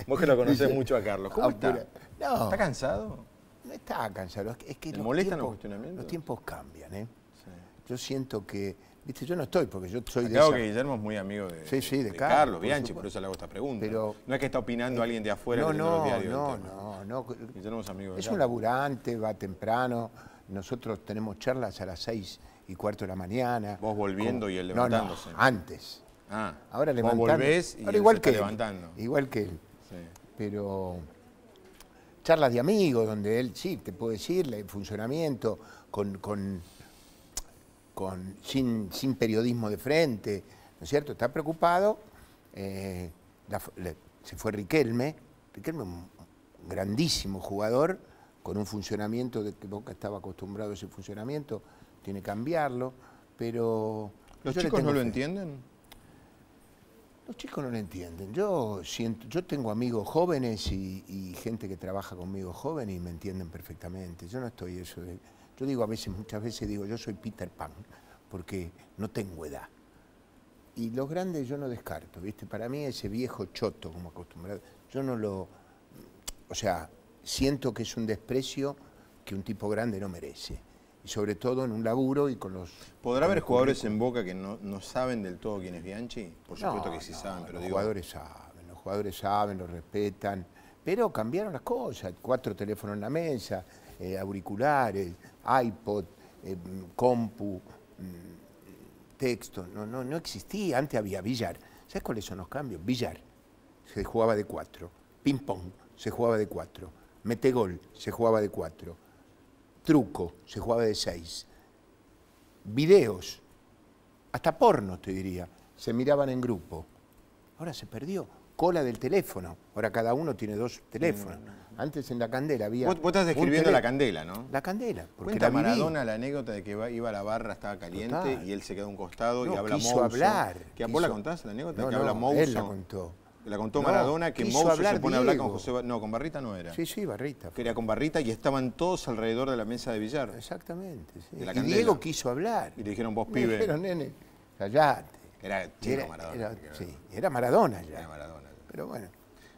Speaker 1: Vos que lo conocés mucho a Carlos, ¿cómo está?
Speaker 7: No,
Speaker 1: ¿Está cansado?
Speaker 7: No está cansado, es que
Speaker 1: ¿Le molestan los cuestionamientos?
Speaker 7: Los tiempos cambian, ¿eh?
Speaker 1: Sí.
Speaker 7: Yo siento que, viste, yo no estoy, porque yo soy
Speaker 1: claro que Guillermo es muy amigo de Carlos Bianchi, por eso le hago esta pregunta. Pero, no es que está opinando alguien de afuera de los diarios.
Speaker 7: No.
Speaker 1: Guillermo es amigo de
Speaker 7: Es un laburante, va temprano, nosotros tenemos charlas a las 6:15 de la mañana.
Speaker 1: Vos volviendo y él levantándose.
Speaker 7: No, antes.
Speaker 1: Ah,
Speaker 7: ahora
Speaker 1: vos
Speaker 7: levantando.
Speaker 1: volvés y
Speaker 7: ahora
Speaker 1: él
Speaker 7: igual
Speaker 1: se
Speaker 7: que
Speaker 1: está levantando.
Speaker 7: Igual que él.
Speaker 1: Sí.
Speaker 7: pero charlas de amigos, donde él sí te puede decir el funcionamiento sin periodismo de frente, ¿no es cierto? Está preocupado. Se fue Riquelme, un grandísimo jugador, con un funcionamiento de que Boca estaba acostumbrado a ese funcionamiento, tiene que cambiarlo, pero...
Speaker 1: ¿Los chicos no lo entienden?
Speaker 7: Los chicos no lo entienden. Yo tengo amigos jóvenes y gente que trabaja conmigo joven y me entienden perfectamente. Yo no estoy eso de... Yo digo muchas veces digo, yo soy Peter Pan, porque no tengo edad. Y los grandes yo no descarto, ¿viste? Para mí ese viejo choto, como acostumbrado, yo no lo... O sea, siento que es un desprecio que un tipo grande no merece. Y sobre todo en un laburo y con los...
Speaker 1: ¿Podrá haber jugadores en Boca que no saben del todo quién es Bianchi? Por supuesto que sí saben, pero
Speaker 7: los
Speaker 1: digo...
Speaker 7: Los jugadores saben, lo respetan, pero cambiaron las cosas. 4 teléfonos en la mesa, auriculares, iPod, compu, texto, no existía. Antes había billar. ¿Sabes cuáles son los cambios? Billar, se jugaba de 4. Ping-pong, se jugaba de 4. Metegol, se jugaba de 4. Truco, se jugaba de 6. Videos, hasta porno te diría, se miraban en grupo. Ahora se perdió. Cola del teléfono. Ahora cada uno tiene 2 teléfonos. Antes en la Candela había...
Speaker 1: Vos estás describiendo la Candela, ¿no?
Speaker 7: La Candela. Porque
Speaker 1: cuenta Maradona la anécdota de que iba a la barra, estaba caliente. Total. Y él se quedó a un costado y habla Mouso.
Speaker 7: Hablar.
Speaker 1: ¿Vos la contás, la anécdota?
Speaker 7: No,
Speaker 1: que habla Mouso.
Speaker 7: Él la contó.
Speaker 1: La contó Maradona, que Mouso se pone a hablar con José... No, con Barrita no era.
Speaker 7: Sí, Barrita.
Speaker 1: Que era con Barrita y estaban todos alrededor de la mesa de billar.
Speaker 7: Exactamente, sí.
Speaker 1: De la
Speaker 7: y
Speaker 1: Candela.
Speaker 7: Diego quiso hablar.
Speaker 1: Y le dijeron, vos pibe...
Speaker 7: Dijeron, nene, callate.
Speaker 1: Era chico Maradona.
Speaker 7: Sí, era Maradona ya.
Speaker 1: Era Maradona.
Speaker 7: Pero bueno,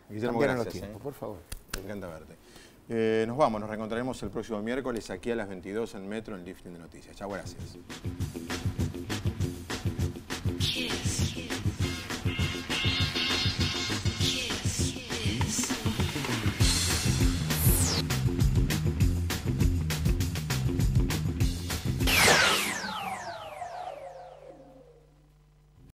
Speaker 1: Guillermo,
Speaker 7: cambiaron
Speaker 1: gracias,
Speaker 7: los tiempos, por favor.
Speaker 1: Me encanta verte. Nos vamos, nos reencontraremos el próximo miércoles aquí a las 22 en Metro, en Lifting de Noticias. Chao, gracias.